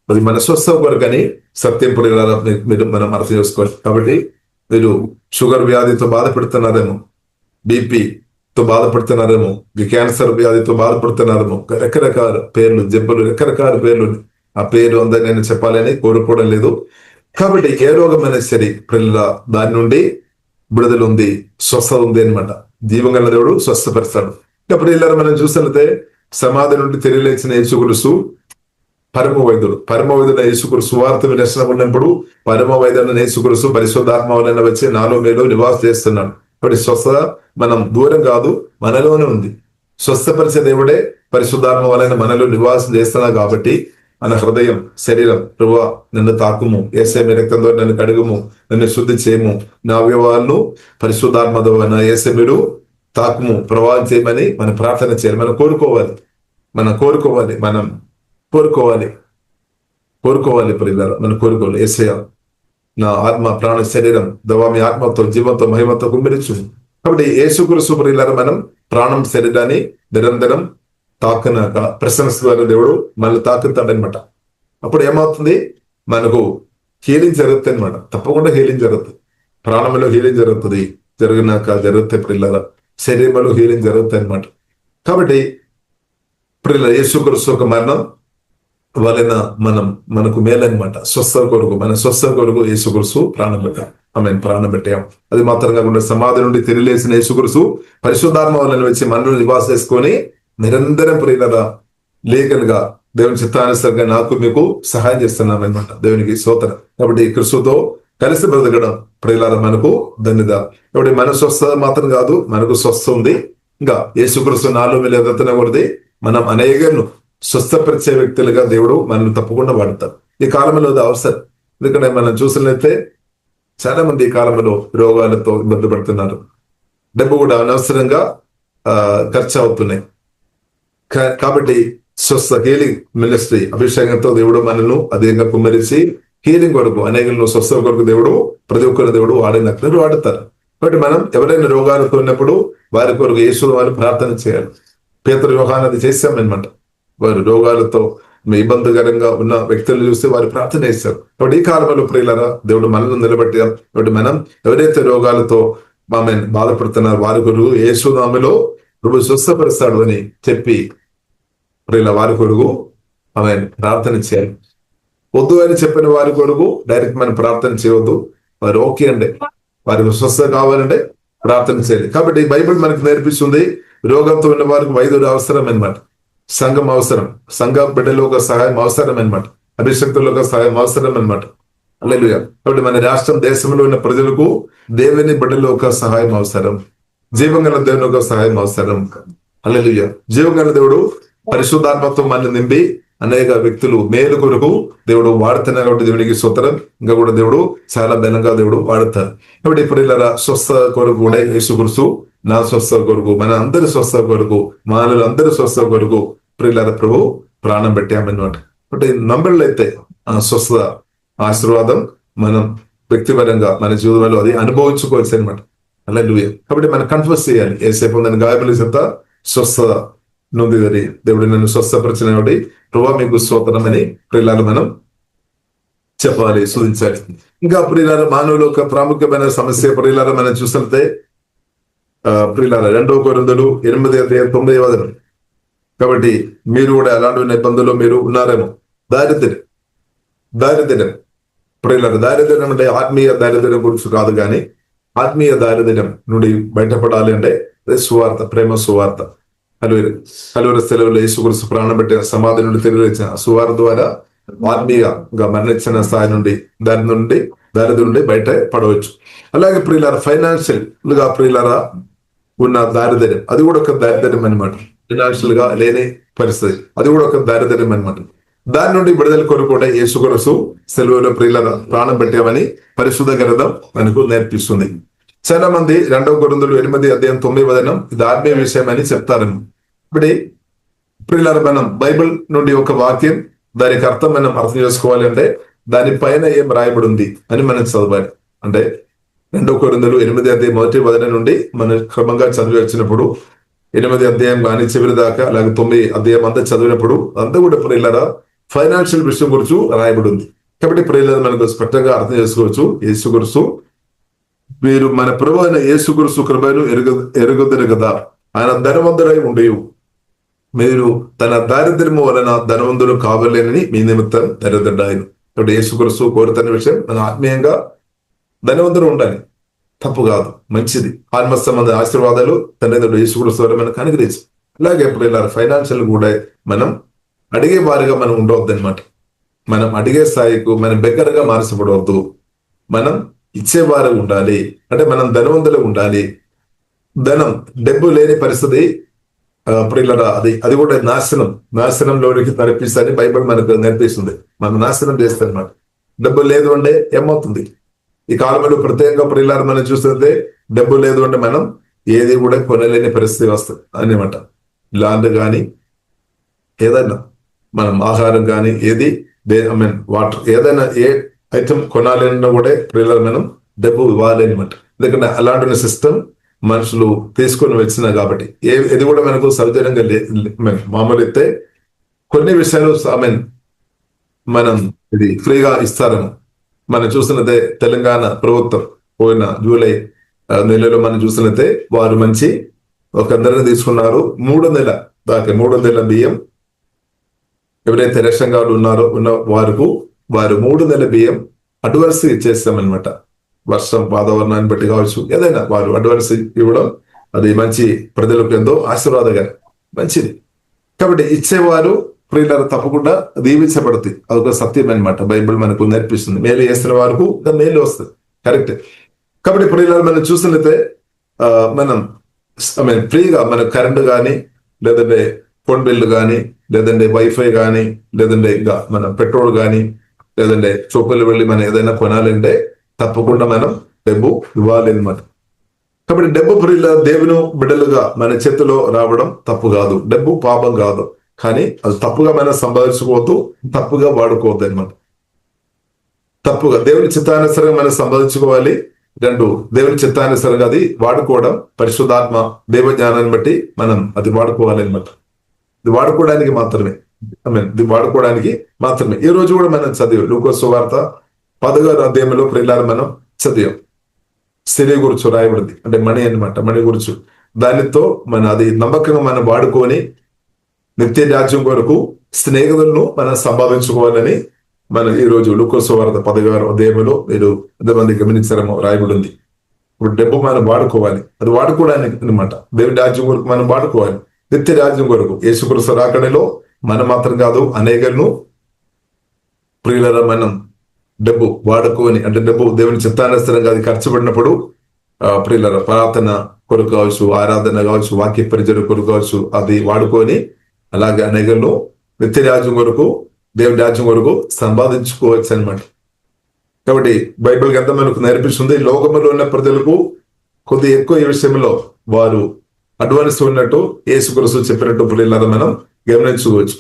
అది మన స్వస్థ కొరకని సత్యం ప్రియులారా మీరు మనం అర్థం చేసుకోవాలి. కాబట్టి మీరు షుగర్ వ్యాధితో బాధపడుతున్నారేమో, బీపీతో బాధపడుతున్నారేమో, క్యాన్సర్ వ్యాధితో బాధపడుతున్నారేమో, రకరకాల పేర్లు, జబ్బులు, రకరకాల పేర్లు. ఆ పేరు అందరూ నేను చెప్పాలని కోరుకోవడం లేదు. కాబట్టి ఏ రోగమైనా సరే పిల్లల దాని నుండి విడుదల ఉంది, స్వస్థత ఉంది అనమాట. జీవంగల దేవుడు స్వస్థపరుస్తాడు. కాబట్టి ఇలా మనం చూసినట్లయితే సమాధి నుండి తిరిగి లేచిన యేసుక్రీస్తు పరమ వైద్యుడు యేసుక్రీస్తు సువార్త విలక్షణ ఉన్నప్పుడు పరమ వైద్యుడైన యేసుక్రీస్తు పరిశుద్ధాత్మ వలన వచ్చి నాలో మేలో నివాసం చేస్తున్నాడు. కాబట్టి స్వస్థత మనం దూరం కాదు, మనలోనే ఉంది. స్వస్థపరిచే దేవుడే పరిశుద్ధాత్మ వలన మనలో నివాసం చేస్తున్నాడు. కాబట్టి మన హృదయం, శరీరం, ప్రభువా నన్ను తాకుము, యేసయ్య మీ రక్తంతో నన్ను కడుగుము, నన్ను శుద్ధి చేయము, నా అవయవాలను పరిశుద్ధాత్మ ద్వారా యేసయ్య మీరు తాకుము, ప్రవాహం చేయమని మనం ప్రార్థన చేయాలి. మనం కోరుకోవాలి ప్రియులారా, మనం కోరుకోవాలి. యేసయ్య నా ఆత్మ, ప్రాణ, శరీరం దవా మీ ఆత్మతో, జీవంతో, మహిమతో కుమ్మిరించు. కాబట్టి యేసుక్రీస్తు ప్రియులారా మనం ప్రాణం, శరీరాన్ని నిరంతరం తాకినాక ప్రశంస దేవుడు మనల్ని తాకుతాడనమాట. అప్పుడు ఏమవుతుంది, మనకు హీలింగ్ జరుగుతుంది అనమాట. తప్పకుండా హీలింగ్ జరుగుతుంది. ప్రాణంలో హీలింగ్ జరుగుతుంది, జరుగుతాయి ప్రియులారా. శరీరంలో హీలింగ్ జరుగుతాయి అనమాట. కాబట్టి ప్రియుల యేసుక్రీస్తు ఒక మరణం వలన మనకు మేలనమాట. మన స్వస్థ కొరకు యేసుక్రీస్తు ప్రాణం పెట్టాం. ప్రాణం పెట్టాం. అది మాత్రం కాకుండా సమాధి నుండి తిరిగిలేసిన యేసుక్రీస్తు పరిశుద్ధాత్మ వలన వచ్చి మనలో నివాసం చేసుకొని నిరంతరం ప్రియులరా లేఖలుగా దేవుని చిత్తానుసారంగా నాకు మీకు సహాయం చేస్తున్నాం అనమాట. దేవునికి స్తోత్రం. కాబట్టి క్రీస్తుతో కలిసి బ్రతకడం ప్రియులారా మనకు ధన్యత. కాబట్టి మన స్వస్థత మాత్రం కాదు, మనకు స్వస్థ ఉంది. ఇంకా యేసుక్రీస్తు నాలో మీరు ఎదుగుతున్నది మనం అనేకను స్వస్థపరిచే వ్యక్తులుగా దేవుడు మనల్ని తప్పకుండా వాడతారు. ఈ కాలంలో అది అవసరం. ఎందుకంటే మనం చూసినట్లయితే చాలా మంది ఈ కాలంలో రోగాలతో ఇబ్బంది పడుతున్నారు. డబ్బు కూడా అనవసరంగా ఖర్చు అవుతున్నాయి. కాబట్టి స్వస్థ హీలింగ్ మినిస్ట్రీ అభిషేకంతో దేవుడు మనల్ని అధికంగా కుమ్మరిసి హీలింగ్ కొరకు అనేకలను స్వస్థ కొరకు దేవుడు ప్రతి ఒక్కరు దేవుడు వాడినట్లు వాడతారు. కాబట్టి మనం ఎవరైనా రోగాలతో ఉన్నప్పుడు వారి కొరకు యేసు వారిని ప్రార్థన చేయాలి. పేతురు, యోహాను అది చేశామన్నమాట. వారు రోగాలతో ఇబ్బందికరంగా ఉన్న వ్యక్తులు చూస్తే వారు ప్రార్థన చేస్తారు. కాబట్టి ఈ కాలంలో ప్రియులారా దేవుడు మనల్ని నిలబెట్టి, కాబట్టి మనం ఎవరైతే రోగాలతో బాధపడుతున్నారు వారి కొరకు యేసు నామములో ప్రభు స్వస్థపరుస్తాడు అని చెప్పి ప్రియుల వారి కొరకు ప్రార్థన చేయాలి. వద్దు అని చెప్పిన వారి కొరకు డైరెక్ట్ మనం ప్రార్థన చేయవద్దు. వారు ఓకే అంటే వారికి స్వస్థత కావాలంటే ప్రార్థన చేయాలి. కాబట్టి బైబిల్ మనకు నేర్పిస్తుంది రోగంతో ఉన్న వారికి వైద్యుడు అవసరం అనమాట. సంఘం అవసరం, సంఘ బిడ్డలో ఒక సహాయం అవసరం అనమాట. అభిషక్తుల్లో ఒక సహాయం అవసరం అనమాట. హల్లెలూయా. కాబట్టి మన రాష్ట్రం, దేశంలో ఉన్న ప్రజలకు దేవుని బిడ్డలో ఒక సహాయం అవసరం. జీవంగల దేవుని ఒక సహాయం అవసరం. హల్లెలూయా. జీవంగల దేవుడు పరిశుద్ధాత్మతో మనల్ని నింపి అనేక వ్యక్తులు మేలు కొరకు దేవుడు వాడుతున్నారు. కాబట్టి దేవునికి స్తోత్రం. ఇంకా కూడా దేవుడు చాలా బలంగా దేవుడు వాడతారు. కాబట్టి ఇప్పుడు ఇలా స్వస్థ కొరకు కూడా యేసుక్రీస్తు నా స్వస్థ కొరకు, మన అందరి స్వస్థ కొరకు, మానవులు అందరి స్వస్థ కొరకు ప్రియులారా ప్రభు ప్రాణం పెట్టామన్నమాట. కాబట్టి నమ్మలైతే ఆ స్వస్థ ఆశీర్వాదం మనం వ్యక్తిపరంగా మన జీవితంలో అది అనుభవించుకోవాల్సి అనమాట. హల్లెలూయా. కాబట్టి మనం కన్ఫ్యూస్ చేయాలి. ఏసేపు నన్ను గాయపలి చెప్తా స్వస్థ నుండి దేవుడు నన్ను స్వస్థపరిచిన కాబట్టి ప్రభు మీకు స్తోత్రం అని ప్రియులారా మనం చెప్పాలి, సూచించాలి. ఇంకా ప్రియులారా మానవులు ఒక ప్రాముఖ్యమైన సమస్య ప్రియులారా మనం చూస్తుంటే ప్రియులారా 2 కొరింథీయులు 8:9. కాబట్టి మీరు కూడా అలాంటి ఇబ్బందుల్లో మీరు ఉన్నారేమో. దారిద్ర్యం ప్రియులారా, దారిద్ర్యం అంటే ఆత్మీయ దారిద్ర్యం గురించి కాదు, కానీ ఆత్మీయ దారిద్ర్యం నుండి బయటపడాలి అంటే సువార్త, ప్రేమ సువార్త. కలువరి సెలవులో యేసుక్రీస్తు ప్రాణం పెట్టిన సమాధి నుండి తిరిగి వచ్చిన సువార్త ద్వారా ఆత్మీయంగా మరణించిన స్థాయి నుండి దారిద్ర్యం నుండి బయట పడవచ్చు. అలాగే ప్రియులారా ఫైనాన్షియల్ గా ప్రియులారా ఉన్న దారిద్ర్యం, అది కూడా ఒక దారిద్ర్యం అనమాట. ఫైనాన్షియల్ గా లేని పరిస్థితి, అది కూడా ఒక దారిద్ర్యం అనమాట. దాని నుండి విడుదల కొరకు కూడా యేసుక్రీస్తు సెలవులో ప్రియులారా ప్రాణం పెట్టామని పరిశుద్ధ గ్రంథం మనకు నేర్పిస్తుంది. చాలా మంది 2 కొరింథీయులు 8:9 ఇది ఆత్మీయ విషయం అని చెప్తారు. ఇప్పుడు ప్రియులారా మనం బైబిల్ నుండి ఒక వాక్యం దానికి అర్థం మనం అర్థం చేసుకోవాలి అంటే దానిపైన ఏం రాయబడి ఉంది అని మనం చదవాలి. అంటే 2 కొరింథీయులు 8:1 నుండి మనం క్రమంగా చదివి వచ్చినప్పుడు 8 అధ్యాయం కానీ చివరి దాకా అలాగే 9 అధ్యాయం అంతా చదివినప్పుడు అంతా కూడా ప్రియులారా ఫైనాన్షియల్ విషయం గురించి రాయబడి ఉంది. కాబట్టి ప్రియులారా మనకు స్పష్టంగా అర్థం చేసుకోవచ్చు. యేసుక్రీస్తు మీరు మన ప్రభు అయిన యేసుక్రీస్తు కృపను ఎరుగుదరు కదా, ఆయన ధనవంతుడై ఉండేవు, మీరు తన దారిద్ర్యము వలన ధనవంతులు కావలేనని మీ నిమిత్తం దరిద్రుడాయను. కాబట్టి యేసుక్రీస్తు కోరుతున్న విషయం మనం ఆత్మీయంగా ధనవంతులు ఉండాలి, తప్పు కాదు, మంచిది. ఆత్మ సంబంధ ఆశీర్వాదాలు తండ్రి యేసుక్రీస్తు ద్వారా మనకు అనుగ్రహించు. అలాగే ఇలా ఫైనాన్షియల్ కూడా మనం అడిగే వారిగా మనం ఉండవద్దు అనమాట. మనం అడిగే స్థాయికు మనం బెగ్గరగా మార్చబడవద్దు. మనం ఇచ్చేవారు ఉండాలి, అంటే మనం ధనవంతులు ఉండాలి. ధనం డబ్బు లేని పరిస్థితి ప్రియులరా అది కూడా నాశనంలోనికి నడిపిస్తుందని బైబిల్ మనకు నేర్పిస్తుంది. మనం నాశనం చేస్తాం అన్నమాట. డబ్బు లేదు అంటే ఏమవుతుంది? ఈ కాలంలో ప్రత్యేకంగా ప్రియులారా మనం చూస్తుంటే డబ్బు లేదు అంటే మనం ఏది కూడా కొనలేని పరిస్థితి వస్తుంది అనమాట. ల్యాండ్ కానీ ఏదైనా మనం ఆహారం కానీ ఏది వాటర్ ఏదైనా ఏ ఐటమ్ కొనాలన్నా కూడా ప్రియులారా మనం డబ్బు ఇవ్వాలి అనమాట. ఎందుకంటే అలాంటి సిస్టమ్ మనుషులు తీసుకొని వచ్చినా కాబట్టి ఇది కూడా మనకు సౌజన్యంగా మామూలు అయితే కొన్ని విషయాలు మనం ఇది ఫ్రీగా ఇస్తారేమో. మనం చూసినదే తెలంగాణ ప్రభుత్వం పోయిన జూలై నెలలో మనం చూసినట్టే వారు మంచి ఒకందరిని తీసుకున్నారు. 3 నెలల బియ్యం ఎవరైతే రేషన్ కార్డు ఉన్న వారు 3 నెలల బియ్యం అడ్వాన్స్ ఇచ్చేస్తామన్నమాట. వర్షం వాతావరణాన్ని బట్టి కావచ్చు, ఏదైనా వారు అడ్వాన్స్ ఇవ్వడం అది మంచి, ప్రజలకు ఎంతో ఆశీర్వాదకరం, మంచిది. కాబట్టి ఇచ్చేవారు ప్రియులారా తప్పకుండా దీవించబడుతుంది. అదొక సత్యం అనమాట. బైబిల్ మనకు నేర్పిస్తుంది. మేలు చేస్తున్న వారికి మేలు వస్తుంది, కరెక్ట్. కాబట్టి ప్రియులారా మనం చూసినట్లయితే మనం ఫ్రీగా మన కరెంటు కానీ, లేదంటే ఫోన్ బిల్లు కానీ, లేదంటే వైఫై కానీ, లేదంటే ఇంకా మన పెట్రోల్ కానీ, లేదంటే చోపలు వెళ్ళి మనం ఏదైనా కొనాలంటే తప్పకుండా మనం డబ్బు ఇవ్వాలి అనమాట. కాబట్టి డబ్బు ప్రియులారా దేవుని బిడ్డలుగా మన చేతిలో రావడం తప్పు కాదు, డబ్బు పాపం కాదు. కానీ అది తప్పుగా మనం సంపాదించుకోవద్దు, తప్పుగా వాడుకోవద్దు అనమాట. తప్పుగా దేవుని చిత్తానుసరంగా మనం సంపాదించుకోవాలి. 2 దేవుని చిత్తానుసరంగా అది వాడుకోవడం, పరిశుద్ధాత్మ దేవ జ్ఞానాన్ని బట్టి మనం అది వాడుకోవాలి అనమాట. ఇది వాడుకోవడానికి మాత్రమే, ఈ రోజు కూడా మనం చదివి లూకా సువార్త 10వ అధ్యాయంలో ప్రియులారా మనం చదివాం. స్త్రీ గురించి రాయబడింది, అంటే మణి అనమాట. మణి గురించి దానితో అది నమ్మకంగా మనం వాడుకొని నిత్య రాజ్యం కొరకు స్నేహితులను మనం సంపాదించుకోవాలని మనం ఈ రోజు లూకా సువార్త 10వ అధ్యాయంలో మీరు ఎంతమంది గమనించారేమో రాయబడింది. ఇప్పుడు డబ్బు మనం వాడుకోవాలి, అది వాడుకోవడానికి అనమాట. దేవుని రాజ్యం కొరకు మనం వాడుకోవాలి, నిత్య రాజ్యం కొరకు. యేసుక్రీస్తు రాకడలో మనం మాత్రం కాదు, అనేకులను ప్రియులారా మనం డబ్బు వాడుకొని, అంటే డబ్బు దేవుని చిత్తానుసరంగా అది ఖర్చు పడినప్పుడు ప్రియులారా ప్రార్థన కొరకు కావచ్చు, ఆరాధన కావచ్చు, వాక్య పరిచయం కొరకు కావచ్చు, అది వాడుకొని అలాగే అనేకులను నిత్య రాజ్యం కొరకు, దేవుని రాజ్యం కొరకు సంపాదించుకోవచ్చు అనమాట. కాబట్టి బైబిల్ గ్రంథం మనకు నేర్పిస్తుంది, లోకంలో ఉన్న ప్రజలకు కొద్ది ఎక్కువ ఈ విషయంలో వారు అడ్వాన్స్ ఉన్నట్టు యేసుక్రీస్తు చెప్పినట్టు ప్రియులారా మనం గమనించుకోవచ్చు.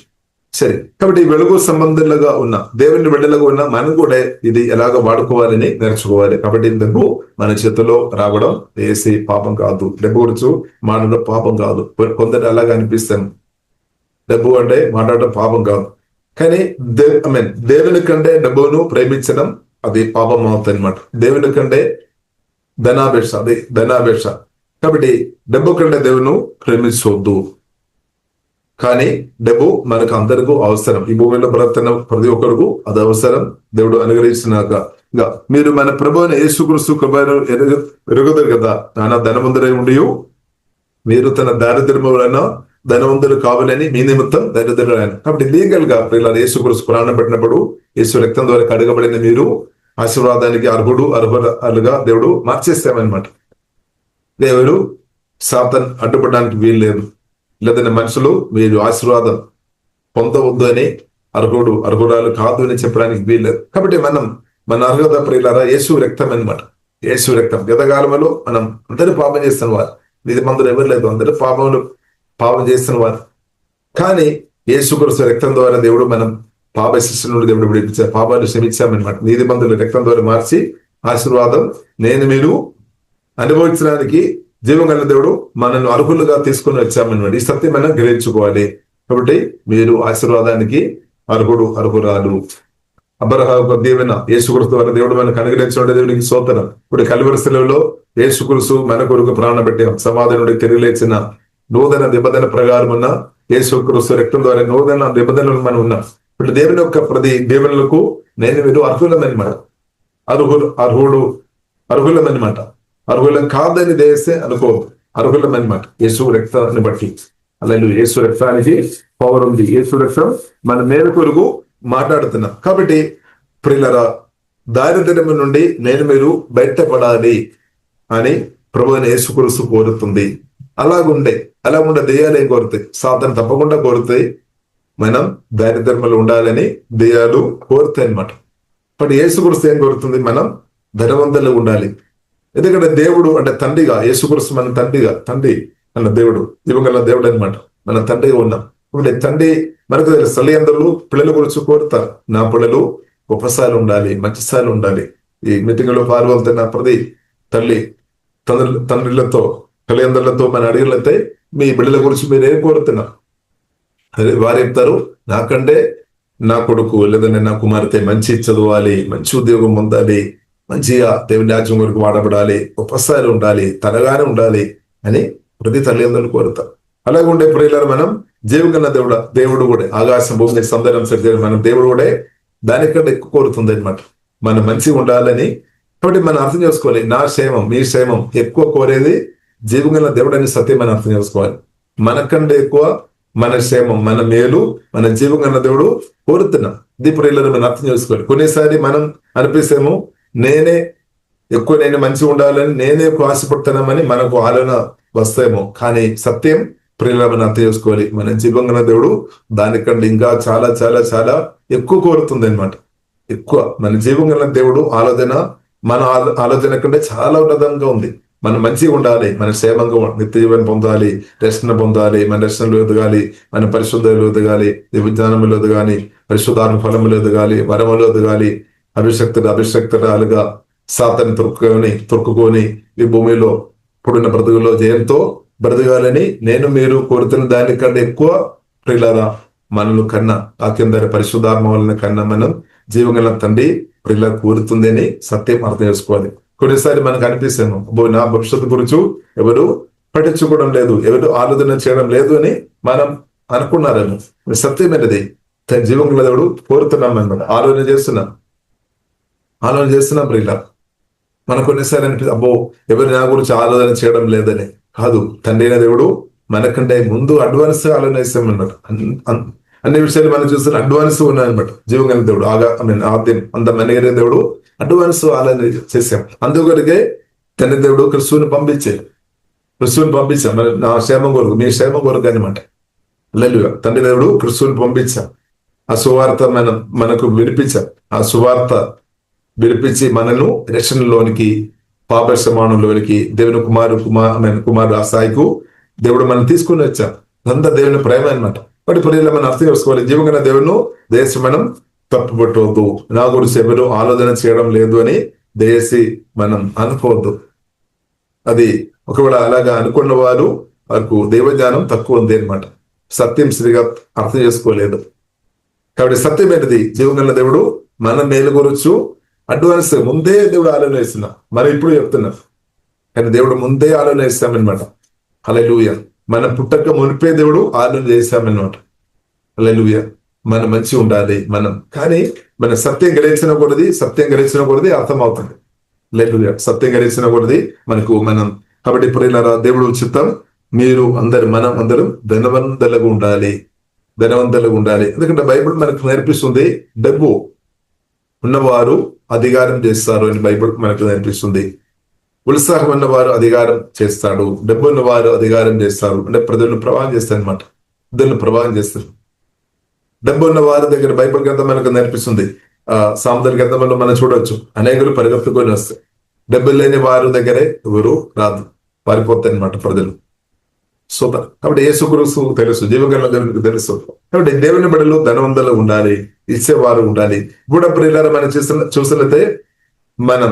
సరే, కాబట్టి వెలుగు సంబంధులుగా ఉన్న దేవుని బిడ్డలుగా ఉన్న మనం కూడా ఇది ఎలాగ వాడుకోవాలని నేర్చుకోవాలి. కాబట్టి డబ్బు మన చేతిలో రావడం వేసి పాపం కాదు, డబ్బు గురించి మాట్లాడడం పాపం కాదు. కొందరు అలాగ అనిపిస్తాం, డబ్బు అంటే మాట్లాడడం పాపం కాదు. కానీ దేవుని కంటే డబ్బును ప్రేమించడం అది పాపం అవుతుంది అనమాట. దేవుని కంటే ధనాపేక్ష. కాబట్టి డబ్బు కంటే దేవుని ప్రేమించవద్దు. కానీ డబ్బు మనకు అందరికీ అవసరం. ఈ భూమిలో బ్రతున్న ప్రతి ఒక్కరికి అది అవసరం. దేవుడు అనుగ్రహించినాక మీరు మన ప్రభు అయిన యేసుక్రీస్తు కృపను ఎరుగుదరు కదా, నాన్న ధనవంతుడై ఉండి మీరు తన దారిద్ర్యము వలన ధనవంతులు కావాలని మీ నిమిత్తం దరిద్రులు ఆయన. కాబట్టి లీగల్ గా పిల్లలు యేసుక్రీస్తు ప్రాణం పెట్టినప్పుడు యేసు రక్తం ద్వారా కడగబడిన మీరు ఆశీర్వాదానికి అర్హులుగా దేవుడు మార్చేస్తామన్నమాట. దేవుడు సాతాను అడ్డుపడడానికి వీలు లేదు. లేదంటే మనుషులు మీరు ఆశీర్వాదం పొందవద్దు అని అర్హురాలు కాదు అని చెప్పడానికి వీల్లేదు. కాబట్టి మన అర్హత ప్రియులారా యేసు రక్తం అనమాట. యేసు రక్తం. గతకాలంలో మనం అందరూ పాపం చేస్తున్న వారు, ఇది మందులు ఎవరు లేదు, అందరూ పాపం చేస్తున్న వారు. కానీ యేసుక్రీస్తు రక్తం ద్వారా దేవుడు మనం పాప శిక్షణ నుండి దేవుడు విడిపించారు, పాపాలు క్షమించామన్నమాట. నీతి మందులు రక్తం ద్వారా మార్చి ఆశీర్వాదం మీరు అనుభవించడానికి జీవం గల దేవుడు మనల్ని అర్హులుగా తీసుకుని వచ్చామన్నమాట. ఈ సత్యం మనం గ్రహించుకోవాలి. కాబట్టి మీరు ఆశీర్వాదానికి అర్హురాలు. అబ్రహాము దీవెన యేసుక్రీస్తు వారి దేవుడు మనకు అనుగ్రహించిన దేవునికి స్తోత్రం. ఇప్పుడు కల్వరి శిలువలో యేసుక్రీస్తు మన కొరకు ప్రాణం పెట్టి సమాధి నుండి తిరిగి లేచిన నూతన నిబంధన ప్రకారం ఉన్న యేసుక్రీస్తు రక్తం ద్వారా నూతన నిబంధనలు మనం ఉన్నాం. ఇప్పుడు దేవుని యొక్క ప్రతి దీవెనలకు నేను మీరు అర్హులమనమాట. అర్హులమనమాట. అర్హులం కాదని దేస్తే అనుకోవద్దు, అర్హులమనమాట యేసు రక్తాన్ని బట్టి. అలాగే యేసు రక్తానికి పవర్ ఉంది. యేసు రక్తం మన మేలు కొరకు మాట్లాడుతున్నాం. కాబట్టి ప్రియులరా, దారిద్ర్యం నుండి నేను మీరు బయటపడాలి అని ప్రభువైన యేసుక్రీస్తు కోరుతుంది. అలా ఉండే దెయ్యాలు ఏం కోరుతాయి? సాతాను తప్పకుండా కోరుతాయి మనం దారిద్ర్యంలో ఉండాలని దెయ్యాలు కోరుతాయి అనమాట. బట్ యేసుక్రీస్తు ఏం కోరుతుంది? మనం ధనవంతులు ఉండాలి. ఎందుకంటే దేవుడు అంటే తండ్రిగా, యేసుక్రీస్తు మన తండ్రి అన్న దేవుడు, ఇవ్వగల దేవుడు అనమాట. మన తండ్రిగా ఉన్నాం. ఇప్పుడు తండ్రి మనకు తెలుసు, తల్లిదండ్రులు పిల్లల గురించి కోరుతారు. నా పిల్లలు గొప్ప స్థాయిలో ఉండాలి, మంచి స్థాయిలో ఉండాలి. ఈ మీటింగ్ లో పాల్గొంటున్న ప్రతి తండ్రులతో తల్లిదండ్రులతో మన అడిగితే మీ బిడ్డల గురించి మీరు ఏం కోరుతున్నారు? వారు చెప్తారు, నాకంటే నా కొడుకు లేదంటే నా కుమార్తె మంచి చదవాలి, మంచి ఉద్యోగం పొందాలి, మంచిగా దేవుని రాజ్యం వరకు వాడబడాలి, గొప్ప స్థాయిలో ఉండాలి, తనగానే ఉండాలి అని ప్రతి తల్లిదండ్రులు కోరుతారు. అలాగే ఉండే ప్రియులారా, మనం జీవగల దేవుడు కూడా ఆకాశం భూమిని సౌందర్యం సరిచేయాలి. మనం దేవుడు కూడా దానికంటే ఎక్కువ కోరుతుంది అనమాట, మనం మంచిగా ఉండాలని. కాబట్టి మనం అర్థం చేసుకోవాలి, నా క్షేమం మీ క్షేమం ఎక్కువ కోరేది జీవగల దేవుడు అని సత్యం మనం అర్థం చేసుకోవాలి. మనకంటే ఎక్కువ మన క్షేమం, మన మేలు, మన జీవగల దేవుడు కోరుతున్నాం. ఇది ప్రియులను మనం అర్థం చేసుకోవాలి. కొన్నిసారి మనం అనిపిస్తేమో నేను మంచిగా ఉండాలని నేనే ఎక్కువ ఆశపడుతున్నామని మనకు ఆలోచన వస్తాయేమో. కానీ సత్యం ప్రియులను మనం అర్థం చేసుకోవాలి, మన జీవగల దేవుడు దానికంటే ఇంకా చాలా చాలా చాలా ఎక్కువ కోరుతుంది అనమాట. ఎక్కువ మన జీవగల దేవుడు ఆలోచన మన ఆలోచన కంటే చాలా ఉన్నతంగా ఉంది. మనం మంచిగా ఉండాలి, మన క్షేమంగా నిత్య జీవనం పొందాలి, రక్షణ పొందాలి, మన రక్షణలో ఎదగాలి, మన పరిశుద్ధలో ఎదగాలి, విజ్ఞానంలో ఎదగాలి, పరిశుద్ధాత్మ ఫలములు ఎదగాలి, వరములు ఎదగాలి, అభిషక్తురాలుగా సాతాన్ని తొక్కుకొని ఈ భూమిలో పుడిన బ్రతుకులో జయంతో బ్రతకాలని నేను మీరు కోరుతున్న దానికంటే ఎక్కువ ప్రియులారా మనల్ని కన్నా వాక్యం పరిశుద్ధాత్మ వలన కన్నా మనం జీవగల తండ్రి ప్రియుల కోరుతుంది అని సత్యం అర్థం చేసుకోవాలి. కొన్నిసారి మనకు అనిపిస్తాను, నా భవిష్యత్తు గురించి ఎవరు పట్టించుకోవడం లేదు, ఎవరు ఆలోచన చేయడం లేదు అని మనం అనుకున్నారేమో. సత్యమైనది జీవగల దేవుడు కోరుతున్నాం అనమాట. ఆలోచన చేస్తున్నాం ప్రియుల. మనకు కొన్నిసారి అనిపిస్తుంది, ఎవరు నా గురించి ఆలోచన చేయడం లేదని. కాదు, తండ్రి అయిన దేవుడు మనకంటే ముందు అడ్వాన్స్ ఆలోచన ఇస్తామన్నమాట. అన్ని విషయాలు మనం చూస్తున్న అడ్వాన్స్ ఉన్నాయన్నమాట. జీవగల దేవుడు ఆద్యం అంత మనగరే దేవుడు అడ్వాన్స్ ఆలోచన చేశాం. అందుకొరకే తండ్రి దేవుడు క్రిస్తువుని పంపించాం నా క్షేమం కొరకు, మీ క్షేమం కొరకు అనమాట. హల్లెలూయా. తండ్రి దేవుడు క్రిస్తువుని పంపించాం. ఆ సువార్త మనకు వినిపించాం. ఆ సువార్త వినిపించి మనను రక్షణలోనికి, పాప సమానంలోనికి, దేవుని కుమారు ఆ స్థాయికు దేవుడు మనం తీసుకుని వచ్చాం. అంతా దేవుని ప్రేమ అనమాట. వాటి ప్రియులు మనం అర్థం చేసుకోవాలి, జీవగల దేవుని దయచేసి మనం తప్పుపట్టవద్దు. నా గురించి ఎవరు ఆలోచన చేయడం లేదు అని దయచేసి మనం అనుకోవద్దు. అది ఒకవేళ అలాగా అనుకున్న వారికి దైవజ్ఞానం తక్కువ ఉంది అనమాట. సత్యం సరిగా అర్థం చేసుకోలేదు. కాబట్టి సత్యమైనది జీవగల దేవుడు మన మేలు గురించి అడ్వాన్స్ ముందే దేవుడు ఆలోచన ఇస్తున్నా. మరి ఇప్పుడు చెప్తున్నా, కానీ దేవుడు ముందే ఆలోచన ఇస్తామన్నమాట. హల్లెలూయా. మనం పుట్టక మునిపే దేవుడు ఆలోచన చేశామన్నమాట. హల్లెలూయా. మనం మంచి ఉండాలి కానీ మన సత్యం గ్రహించిన కొలది అర్థం అవుతుంది. హల్లెలూయా. సత్యం గ్రహించిన కొలది మనం కాబట్టి ప్రియులారా, దేవుడు చిత్తం మనం అందరం ధనవంతులుగా ఉండాలి. ఎందుకంటే బైబిల్ మనకు నేర్పిస్తుంది, డబ్బు ఉన్నవారు అధికారం చేస్తారు అని బైబిల్ మనకు నేర్పిస్తుంది. ఉత్సాహం ఉన్నవారు అధికారం చేస్తాడు, డబ్బు ఉన్నవారు అధికారం చేస్తారు అంటే ప్రజలను ప్రభావం చేస్తారు అనమాట. ప్రభావం చేస్తారు. డబ్బు ఉన్న వారి దగ్గర బైబిల్ గ్రంథం మనకు నేర్పిస్తుంది. సామెతల గ్రంథంలో మనం చూడొచ్చు, అనేకులు పరిగెత్తుకొని వస్తాయి. డబ్బు లేని వారి దగ్గరే ఎవరు రాదు, పారిపోతాయి అనమాట ప్రజలు. సూపర్. కాబట్టి యేసుక్రీస్తు తెలుసు, జీవగల దేవునికి తెలుసు. కాబట్టి దేవుని బిడ్డలు ధనవంతులు ఉండాలి, ఇచ్చేవారు ఉండాలి. ఇప్పుడు ప్రియులారా మనం చూసినట్లయితే మనం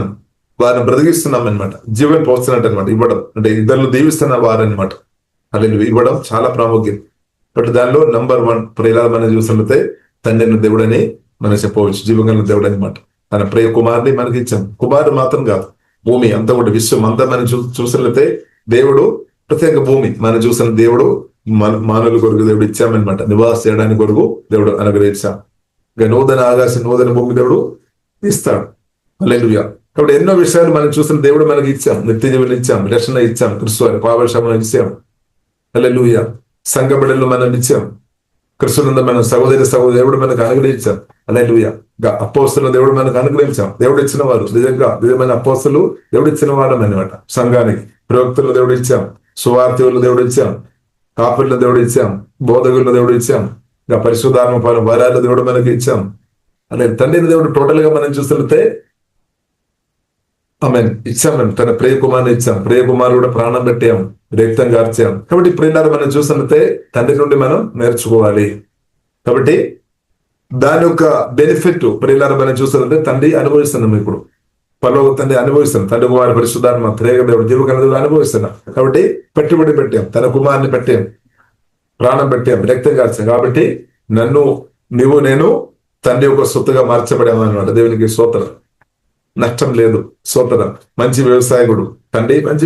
వారిని బ్రతికిస్తున్నాం అనమాట. జీవన పోస్తున్నట్టు అనమాట. ఇవ్వడం అంటే ఇద్దరు దీవిస్తున్న వారు అనమాట. అలా ఇవ్వడం చాలా ప్రాముఖ్యం. బట్ దానిలో నంబర్ 1 ప్రియులారా మనం చూసినట్లయితే తండ్రిని దేవుడని మనం చెప్పవచ్చు. జీవగల దేవుడు అనమాట. తన ప్రియ కుమారుని మనకి ఇచ్చాం. కుమారుడు మాత్రం కాదు, భూమి అంతా కూడా, విశ్వం అంతా మనం చూసినట్లయితే దేవుడు ప్రత్యేక భూమి మనం చూసిన దేవుడు మానవుల కొరకు దేవుడు ఇచ్చామన్నమాట. నివాస చేయడానికి కొరకు దేవుడు అనుగ్రహించాం. ఇక నూతన ఆకాశం నూతన భూమి దేవుడు ఇస్తాడు. హల్లెలూయా. కాబట్టి ఎన్నో విషయాలు మనం చూసిన దేవుడు మనకి ఇచ్చాం. నిత్య జీవనం ఇచ్చాం, రక్షణ ఇచ్చాం, క్రీస్తు పాపక్షమాపణ ఇచ్చాం. హల్లెలూయా. సంఘ బిడ్డలు మనం ఇచ్చాం. క్రీస్తునందు మనం సహోదరి దేవుడు మనకు అనుగ్రహించాం. హల్లెలూయా. అపోస్తలులను దేవుడు మనకు అనుగ్రహించాం. దేవుడు ఇచ్చిన వారు నిజమైన అపోస్తలు దేవుడు ఇచ్చిన వారం అనమాట. సంఘానికి ప్రవక్తలు దేవుడు ఇచ్చాం, సువార్తలు దేవుడు ఇచ్చాం, కాపులను దేవుడు ఇచ్చాం, బోధకులను దేవుడు ఇచ్చాం, ఇంకా పరిశుద్ధాత్మ వరాలు దేవుడు మనకి ఇచ్చాం. అనే తండ్రిని దేవుడు టోటల్ గా మనం చూస్తుంటే ఇచ్చామని తన ప్రియ కుమారుని ఇచ్చాం. ప్రియ కుమారు కూడా ప్రాణం పెట్టాం, రక్తం కార్చాం. కాబట్టి ప్రియులారా మనం చూసినట్లయితే తండ్రి నుండి మనం నేర్చుకోవాలి. కాబట్టి దాని యొక్క బెనిఫిట్ ప్రియులారా మనం చూసినట్లయితే తండ్రి అనుభవిస్తున్నాం. ఇప్పుడు పరలోక తండ్రి అనుభవిస్తున్నాం. తండ్రి కుమారు పరిశుద్ధాత్మ త్రేగ దేవుడు జీవకల దేవుడు అనుభవిస్తున్నాం. కాబట్టి పెట్టుబడి పెట్టాం, తన కుమారుని పెట్టాం, ప్రాణం పెట్టాం, రక్తం కార్చాం. కాబట్టి నేను తండ్రి యొక్క సొత్తుగా మార్చబడాము అనమాట. దేవునికి స్తోత్రం. నష్టం లేదు. స్తోత్రం. మంచి వ్యవసాయకుడు తండ్రి, మంచి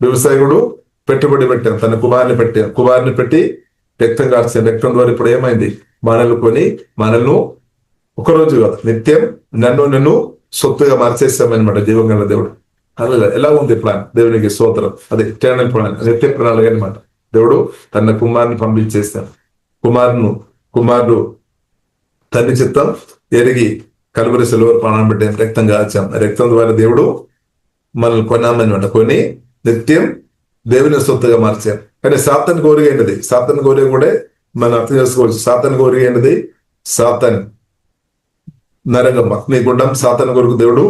వ్యవసాయకుడు పెట్టుబడి పెట్టాం, తన కుమారుని పెట్టి రక్తం కార్చాం. రక్తం ద్వారా ఇప్పుడు ఏమైంది? మనల్ని ఒకరోజు కాదు నిత్యం నిన్ను సొత్తుగా మార్చేస్తామన్నమాట. జీవంగల దేవుడు. అలా ఎలా ఉంది ప్లాన్? దేవునికి స్తోత్రం. అది ఇటర్నల్ ప్లాన్, నిత్య ప్రణాళిక అనమాట. దేవుడు తన కుమారుని పంపించేస్తాడు. కుమారుడు తండ్రి చిత్తం ఎరిగి కలువరి సిలువ ప్రాణం పెట్టాం, రక్తం కాచాం. రక్తం ద్వారా దేవుడు మనల్ని కొన్నామన్నమాట. కొని నిత్యం దేవుని సొత్తుగా మార్చాం. కానీ సాతాను కోరికైనది, సాతాను కోరిక కూడా మనం అర్థం చేసుకోవచ్చు. సాతాను కోరికైనది నరకం, అగ్నిగుండం సాతాను కొరకు దేవుడు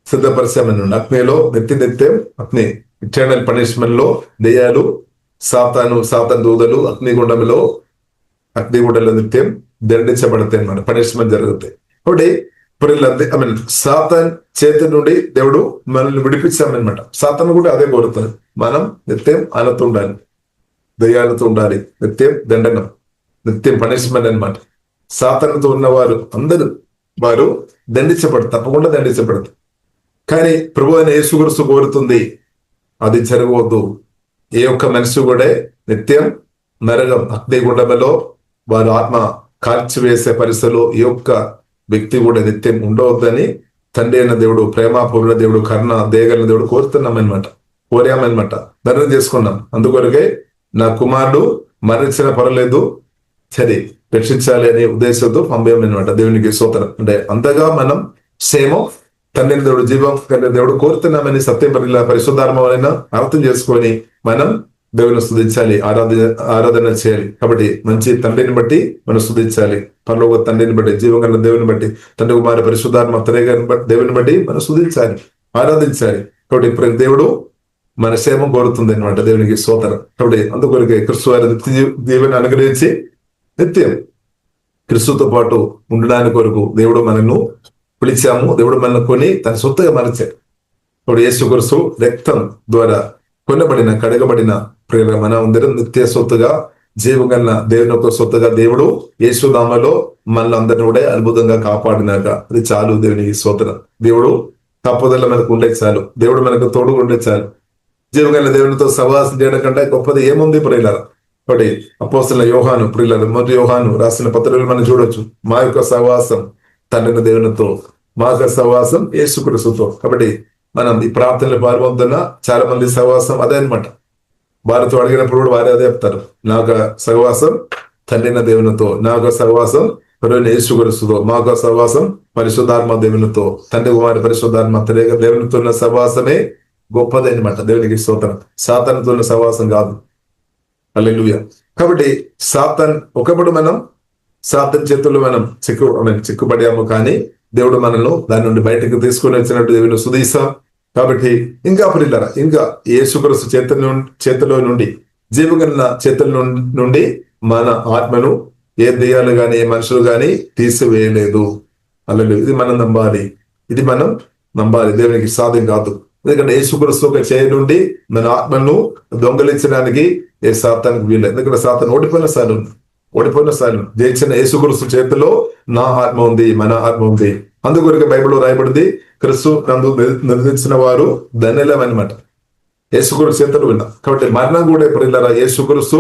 సిద్ధపరిచామని. అగ్నిలో నిత్యం అగ్ని, ఇటర్నల్ పనిష్మెంట్ లో దెయ్యాలు, సాతాను దూదలు అగ్నిగుండంలో నిత్యం దండించబడతాయి అన్నమాట. పనిష్మెంట్ జరుగుతాయి. కాబట్టి సాతాన్ చేతి నుండి దేవుడు మనల్ని విడిపించామన్నమాట. సాతాను కూడా అదే కోరుతుంది. మనం నిత్యం ఆయనతో ఉండాలి, దయ్యాలతో ఉండాలి, నిత్యం దండనం, నిత్యం పనిష్మెంట్ అనమాట. సాతానుతో ఉన్నవారు అందరూ వారు తప్పకుండా దండించబడతారు. కానీ ప్రభు అయిన యేసుక్రీస్తు కోరుతుంది అది జరగవద్దు. ఏ ఒక్క మనిషి కూడా నిత్యం నరకం అగ్నిగుండంలో వారు ఆత్మ కాల్చివేసే పరిస్థితులు ఏ ఒక్క వ్యక్తి కూడా నిత్యం ఉండవద్దని తండ్రి అయిన దేవుడు, ప్రేమాపూర్ణ దేవుడు, కరుణ దేగల దేవుడు కోరామన్నమాట. ధర్మం చేసుకున్నాం. అందుకొరకే నా కుమారుడు మరణించిన పర్వాలేదు, సరే రక్షించాలి అనే ఉద్దేశంతో పంపేమన్నమాట. దేవునికి స్తోత్రం. అంటే అంతగా మనం సేమో తండ్రిని దేవుడు, జీవం తండ్రి దేవుడు కోరుతున్నామని సత్యం పరిశుద్ధాత్మ వలన అర్థం చేసుకొని మనం దేవుని స్తుతించాలి, ఆరాధన చేయాలి. కాబట్టి మంచి తండ్రిని బట్టి మనం స్తుతించాలి. పరలోక తండ్రిని బట్టి, జీవగల దేవుని బట్టి, తండ్రి కుమార పరిశుద్ధాత్మ దేవుని బట్టి మనం స్తుతించాలి, ఆరాధించాలి. కాబట్టి ప్రతి దేవుడు మన క్షేమం కోరుతుంది అనమాట. దేవునికి స్తోత్రం. కాబట్టి అందుకొరకే క్రీస్తు వారి నిత్య జీవన అనుగ్రహించి నిత్యం క్రీస్తుతో పాటు ఉండడానికి కొరకు దేవుడు మనల్ని పిలిచాము. దేవుడు మనల్ని కొని తన సొత్తుగా మార్చాడు. ఇప్పుడు యేసుక్రీస్తు రక్తం ద్వారా కొనబడిన, కడగబడిన ప్రేమ మన అందరం నిత్య సొత్తుగా, జీవగల దేవుని యొక్క సొత్తుగా దేవుడు యేసునామలో మనల్ని కూడా అద్భుతంగా కాపాడినాక అది చాలు. దేవునికి స్తోత్రం. దేవుడు తప్పుదల మనకు ఉండే చాలు, దేవుడు మనకు తోడు ఉండే చాలు. జీవగల దేవునితో సహవాసం చేయడం కంటే గొప్పది ఏముంది ప్రియులారా? ఒకటి అపోస్తలుల యోహాను, ప్రియులారా మొదటి యోహాను రాసిన పత్రికలు మనం చూడొచ్చు. మా యొక్క సహవాసం తండ్రి దేవునితో, మా యొక్క సహవాసం యేసుక్రీస్తుతో. కాబట్టి మనం ఈ ప్రార్థనలు పాల్గొంటున్న చాలా మంది సహవాసం అదే అనమాట. వారితో అడిగినప్పుడు కూడా వారే అదే చెప్తారు, నాకు సహవాసం తండ్రిన దేవునితో, నాకు సహవాసం యేసుక్రీస్తుతో, మాకు సహవాసం పరిశుద్ధాత్మ దేవునితో, తండ్రి కుమారి పరిశుద్ధాత్మ దేవునితో ఉన్న సహవాసమే గొప్పది అనమాట. దేవునికి స్తోత్రం. సాతానుతో ఉన్న సహవాసం కాదు. హల్లెలూయా. కాబట్టి ఒకప్పుడు మనం సాతాను చేతుల్లో మనం చిక్కుపడ్డాము. కానీ దేవుడు మనల్ని దాని నుండి బయటకు తీసుకుని వచ్చినట్టు దేవుని స్తుతిస్తాం. కాబట్టి ఇంకా ప్రియులారా, ఇంకా యేసుక్రీస్తు చేతిలో నుండి, జీవగల చేతుల నుండి మన ఆత్మను ఏ దెయ్యాలు గాని ఏ మనుషులు గాని తీసివేయలేదు. హల్లెలూయా. ఇది మనం నమ్మాలి. దేవునికి సాధ్యం కాదు. ఎందుకంటే యేసుక్రీస్తు ఒక చేయి నుండి మన ఆత్మను దొంగలించడానికి ఏ సాతానికి వీలేదు. ఎందుకంటే సాతాను ఓడిపోయిన స్థాయిలో జయించిన యేసుక్రీస్తు చేతిలో నా ఆత్మ ఉంది, మన ఆత్మ ఉంది. అందుకొరకు బైబిల్లో రాయబడింది, క్రీస్తు నందు నిర్మించిన వారు ధన్యులం అనమాట. యేసుక్రీస్తు చేతులు విన్నాం కాబట్టి మరణం కూడా ఎప్పుడైనా యేసుక్రీస్తు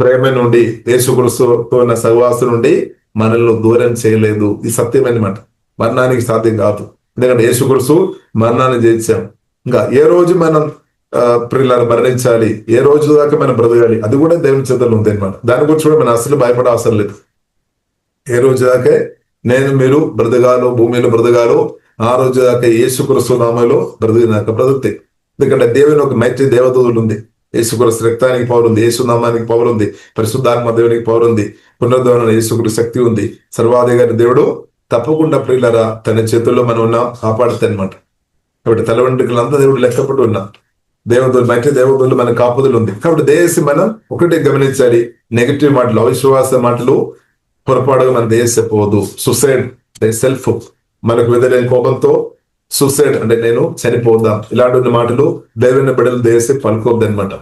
ప్రేమ నుండి, యేసుక్రీస్తుతో ఉన్న సహవాసం నుండి మనల్ని దూరం చేయలేదు. ఇది సత్యమన్నమాట. మరణానికి సాధ్యం కాదు. ఎందుకంటే యేసుక్రీస్తు మరణాన్ని జయించాం. ఇంకా ఏ రోజు మనం ప్రియులారా మరణించాలి, ఏ రోజు దాకా మనం బ్రతకాలి, అది కూడా దేవుని చేతుల్లో ఉంది అనమాట. దాని గురించి కూడా మనం అసలు భయపడే అవసరం లేదు. ఏ రోజు దాకా నేను మీరు బ్రతకాలో, భూమిలో బ్రతకాలో, ఆ రోజు దాకా యేసుక్రీస్తు నామములో బ్రతికినాక బ్రతుకుతాయి. ఎందుకంటే దేవుని ఒక మైత్రి దేవదూతలు ఉంది. యేసుక్రీస్తు రక్తానికి పవర్ ఉంది, యేసు నామానికి పవర్ ఉంది, పరిశుద్ధాత్మ దేవునికి పవర్ ఉంది, పునరుద్ధరణ యేసుక్రీస్తు శక్తి ఉంది. సర్వాధికారి దేవుడు తప్పకుండా ప్రియులారా తన చేతుల్లో మనం ఉన్నాం, కాపాడుతాయి అనమాట. కాబట్టి తల వెంట్రుకలంతా దేవుడు లెక్కపడి ఉన్నాం. దేవతలు మైత్రి దేవతలు మన కాపుదలు ఉంది. కాబట్టి దయచేసి మనం ఒకటే గమనించాలి, నెగిటివ్ మాటలు, అవిశ్వాస మాటలు పొరపాటుగా మన దేశపోదు. సుసైడ్ సెల్ఫ్, మనకు వెదలేని కోపంతో సూసైడ్ అంటే నేను చనిపోదాం, ఇలాంటి మాటలు దేవుని బిడ్డలు దేశ పలుకోవద్దు అనమాట.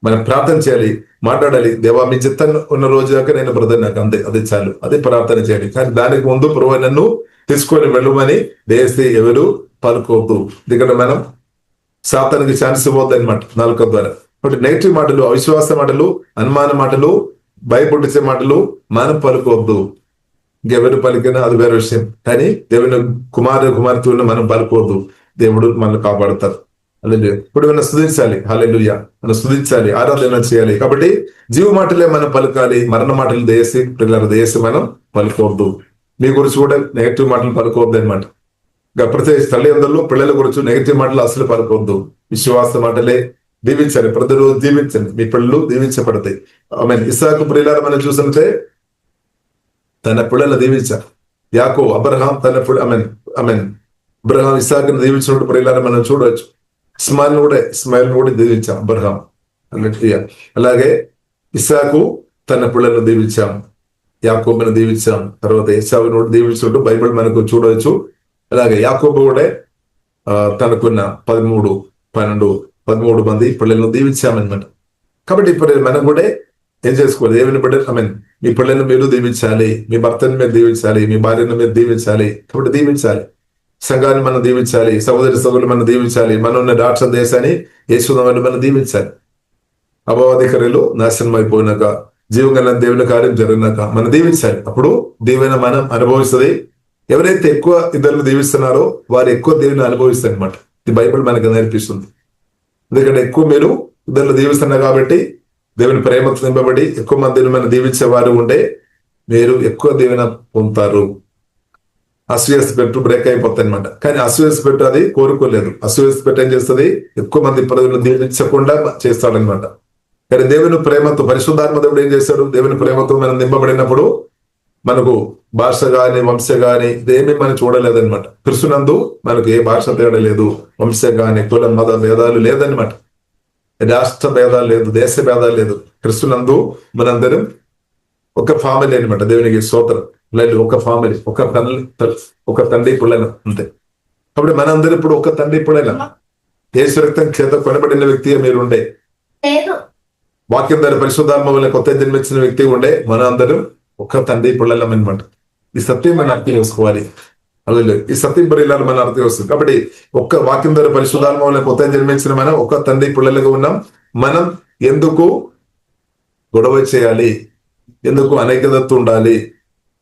మనం ప్రార్థన చేయాలి, మాట్లాడాలి. దేవా మీ చిత్తం ఉన్న రోజు దాకా నేను బ్రదర్, నాకు అంతే, అది చాలు, అదే ప్రార్థన చేయాలి. కానీ దానికి ముందు ప్రభు నన్ను తీసుకొని వెళ్ళమని దేశ ఎవరు పలుకోవద్దు. ఎందుకంటే మనం సాతానికి ఛాన్స్ ఇవ్వద్దు అనమాట నాలుక ద్వారా. కాబట్టి నెగిటివ్ మాటలు, అవిశ్వాస మాటలు, అనుమాన మాటలు, భయపుట్టించే మాటలు మనం పలుకోవద్దు. ఇంకెవరు పలికినా అది వేరే విషయం. కానీ దేవుని కుమార్తెను మనం పలుకోవద్దు. దేవుడు మనల్ని కాపాడుతారు. హల్లెలూయా. ఇప్పుడు మనం స్తుతించాలి, హల్లెలూయా, మనం స్తుతించాలి, ఆరాధన చేయాలి. కాబట్టి జీవ మాటలే మనం పలకాలి, మరణ మాటలు దేశ మనం పలుకోవద్దు. మీ గురించి కూడా నెగిటివ్ మాటలు పలుకోవద్దు అనమాట. ప్రతి తల్లిదండ్రులు పిల్లల గురించి నెగిటివ్ మాటలు అసలు పలుకోవద్దు. విశ్వాస మాటలే దీవించాలి, ప్రతిరోజు దీవించండి, మీ పిల్లలు దీవించబడతాయి. ఆమేన్. ఇస్సాకు ప్రియులారా మనం చూసినట్టే తన పిల్లలను దీవించారు. యాకోబు, అబ్రహాం తన అబ్రహాం ఇస్సాకును దీవించినప్పుడు ప్రియులారా మనం చూడవచ్చు. ఇస్మాయిల్ కూడా దీవించాం అబ్రహాం అన్నట్టుగా. అలాగే ఇస్సాకు తన పిల్లలను దీవించాం, యాకోబును దీవించాం, తర్వాత ఏశావును కూడా దీవించినట్టు బైబిల్ మనకు చూడవచ్చు. అలాగే యాకోబు కూడా తనకున్న 13 మంది పిల్లలను దీవించామన్నమాట. కాబట్టి ఇప్పుడు మనం కూడా ఏం చేసుకోవాలి, దేవుని బిడ్డ మీ పిల్లలను మీరు దీవించాలి, మీ భర్తను మీరు దీవించాలి, మీ భార్యను మీరు దీవించాలి. కాబట్టి దీవించాలి, సంఘాన్ని మనం దీవించాలి, సహోదరులు మనం దీవించాలి, మనం ఉన్న రాష్ట్ర దేశాన్ని యేసునామములో మనం దీవించాలి. అపవాదికరులు నాశనం అయిపోయినాక, జీవంగా దేవుని కార్యం జరిగినాక మనం దీవించాలి. అప్పుడు దీవెన మనం అనుభవిస్తుంది. ఎవరైతే ఎక్కువ ఇద్దరు దీవిస్తున్నారో వారు ఎక్కువ దేవుని అనుభవిస్తారు అనమాట. ఇది బైబిల్ మనకు నేర్పిస్తుంది. ఎందుకంటే ఎక్కువ మీరు ఇద్దరు దీవిస్తున్నారు కాబట్టి దేవుని ప్రేమతో నింపబడి ఎక్కువ మందిని మనం దీవించే వారు ఉంటే మీరు ఎక్కువ దీవెన పొందుతారు. అసూయస్ పెట్టు బ్రేక్ అయిపోతాయి అనమాట. కానీ అసూయస్ పెట్టు అది కోరుకోలేదు. అసూయస్ పెట్టు ఏం చేస్తుంది, ఎక్కువ మంది ప్రజలను దీవించకుండా చేస్తాడనమాట. కానీ దేవుని ప్రేమతో, పరిశుద్ధాత్మ దేవుడు ఏం చేస్తాడు, దేవుని ప్రేమతో మనం నింపబడినప్పుడు మనకు భాష గాని వంశ గాని ఇదేమీ మనం చూడలేదనమాట. క్రీస్తునందు మనకు ఏ భాష తేడా లేదు, వంశ గాని కుల మత భేదాలు లేదనమాట, రాష్ట్ర భేదాలు లేదు, దేశ భేదాలు లేదు. క్రీస్తునందు మనందరం ఒక ఫ్యామిలీ అనమాట. దేవునికి స్తోత్రం. ఒక ఫ్యామిలీ, ఒక తండ్రి పిల్లలు అంతే. కాబట్టి మనందరం ఇప్పుడు ఒక తండ్రి పిల్లల యేసు రక్తం చేత కొనబడిన వ్యక్తిగా మీరు ఉండే, వాక్యం ద్వారా పరిశుద్ధాత్మ వల్ల కొత్త జన్మించిన వ్యక్తి ఉండే, మన అందరం ఒక తండ్రి పిల్లలం అనమాట. ఈ సత్యం మనం అర్థం చేసుకోవాలి. అదే ఈ సత్యం పరిలాలు మనం అర్థం వస్తుంది. కాబట్టి ఒక్క వాక్యం ద్వారా పరిశుద్ధాత్మ వల్ల కొత్త జన్మించిన మనం ఒక తండ్రి పిల్లలుగా ఉన్నాం. మనం ఎందుకు గొడవ చేయాలి, ఎందుకు అనేకతత్వం ఉండాలి,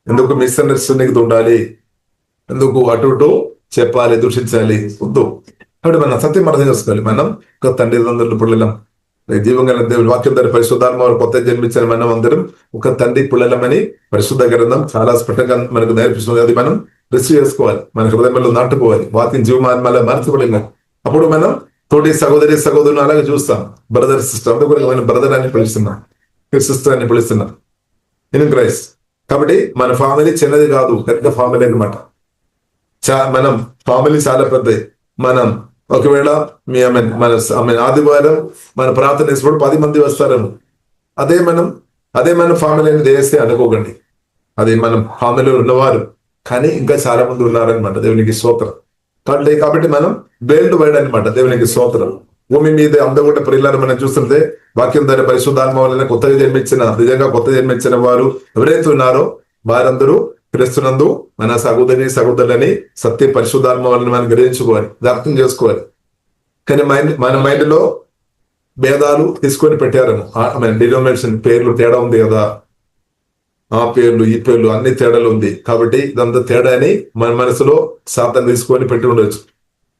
ఎందుకు మిస్అండర్స్టాండింగ్ ఉండాలి, ఎందుకు అటు ఇటు చెప్పాలి, దూషించాలి వద్దు. కాబట్టి మనం సత్యం అర్థం చేసుకోవాలి. మనం ఒక తండ్రి పిల్లలం, జీవంగా దేవుని వాక్యం ద్వారా పరిశుద్ధాత్మ కొత్త జన్మించిన మనం అందరం ఒక తండ్రి పిల్లలమని పరిశుద్ధ గ్రంథం చాలా స్పష్టంగా మనకు నేర్పిస్తుంది. అది మనం రిసీవ్ చేసుకోవాలి, మన హృదయంలో నాటుకోవాలి. వాక్యం జీవమాత్మలో మార్చబడిన అప్పుడు మనం తోటి సహోదరులను అలాగే చూస్తాం. బ్రదర్ సిస్టర్, అందుకు మనం బ్రదర్ అని పిలుస్తున్నాం, సిస్టర్ అని పిలుస్తున్నాం ఇన్ క్రైస్ట్. కాబట్టి మన ఫ్యామిలీ చిన్నది కాదు, పెద్ద ఫ్యామిలీ అనమాట. మనం ఫ్యామిలీ చాలా పెద్దది. మనం ఒకవేళ మన ఆదివారం మన ప్రార్థన చేసినప్పుడు 10 మంది వస్తారేమో, అదే మన ఫ్యామిలీ అని చేస్తే అనుకోకండి. అది మనం ఫ్యామిలీలో ఉన్నవారు, కానీ ఇంకా చాలా మంది ఉన్నారనమాట. దేవునికి స్తోత్రం. కాబట్టి మనం బేల్డ్ వైడ్ అనమాట. దేవునికి స్తోత్రం. భూమి మీద అందకుండా ప్రియులను మనం చూస్తుంటే వాక్యం ద్వారా పరిశుద్ధాత్మ వలన కొత్తగా జన్మించిన, నిజంగా కొత్త జన్మించిన వారు ఎవరైతే ఉన్నారో వారందరూ క్రీస్తునందు మన సహోదరులని సత్య పరిశుద్ధాత్మ వలన మనం గ్రహించుకోవాలి, అర్థం చేసుకోవాలి. కానీ మన మైండ్ లో భేదాలు తీసుకొని పెట్టారను. డినోమినేషన్ పేర్లు తేడా ఉంది కదా, ఆ పేర్లు ఈ పేర్లు అన్ని తేడాలు ఉంది కాబట్టి ఇదంతా తేడా అని మన మనసులో సాతాను తీసుకొని పెట్టి ఉండొచ్చు.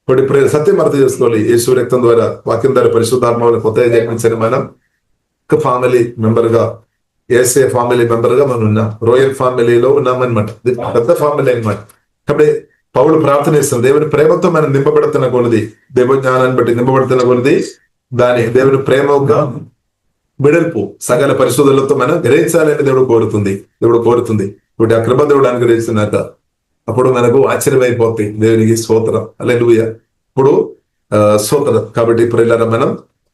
ఇప్పుడు సత్యం అర్థం చేసుకోవాలి. యేసు రక్తం ద్వారా, వాక్యం ద్వారా పరిశుద్ధాత్మ కొత్తగా జన్మించిన మనం ఒక ఫ్యామిలీ మెంబర్ గా, ఏసే ఫ్యామిలీ మెంబర్ గా మనం ఉన్నాం. రోయల్ ఫ్యామిలీలో ఉన్నామన్నమాట. పెద్ద ఫ్యామిలీ అనమాట. కాబట్టి పౌలు ప్రార్థన చేస్తాం, దేవుని ప్రేమతో మనం నింపబడుతున్న కొలది, దేవ జ్ఞానాన్ని బట్టి నింపబడుతున్న కొలది దాని దేవుని ప్రేమగా విడల్పు సకల పరిశోధనలతో మనం గ్రహించాలని దేవుడు కోరుతుంది. ఇప్పుడు ఆ కృప దేవుడు అనుగ్రహిస్తున్నాక అప్పుడు మనకు ఆశ్చర్యమైపోతుంది. దేవునికి స్తోత్రం, హల్లెలూయా. ఇప్పుడు స్తోత్రం. కాబట్టి ప్రియులారా, మనం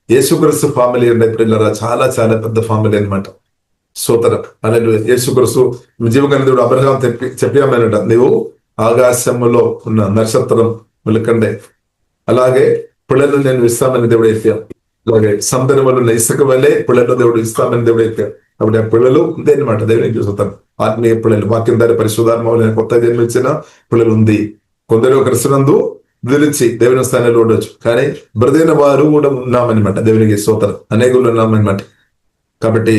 యేసుక్రీస్తు ఫ్యామిలీ ఉండే ప్రియులారా, చాలా చాలా పెద్ద ఫ్యామిలీ అనమాట. స్తోత్రం, హల్లెలూయా. యేసుక్రీస్తు జీవగల దేవుడు అబ్రహాం చెప్పామనట, నీవు ఆకాశములో ఉన్న నక్షత్రం వెలుకండే, అలాగే పిల్లలు నేను ఇస్తామని దేవుడు చెప్పాం. అలాగే సముద్రంలో ఉన్న ఇసుక వల్లే పిల్లలు దేవుడు ఇస్తామని దేవుడు చెప్పాం. కాబట్టి ఆ పిల్లలు ఉందే అనమాట. దేవునికి చూస్తాం ఆత్మీయ పిల్లలు, వాక్యం ద్వారా పరిశుద్ధాత్మ కొత్త జన్మించిన పిల్లలు ఉంది. కొందరు క్రీస్తునందు విలిచి దేవుని స్థానంలో ఉండొచ్చు, కానీ బ్రదైన వారు కూడా ఉన్నామన్నమాట. దేవునికి స్తోత్రం, అనేకులు ఉన్నామన్నమాట. కాబట్టి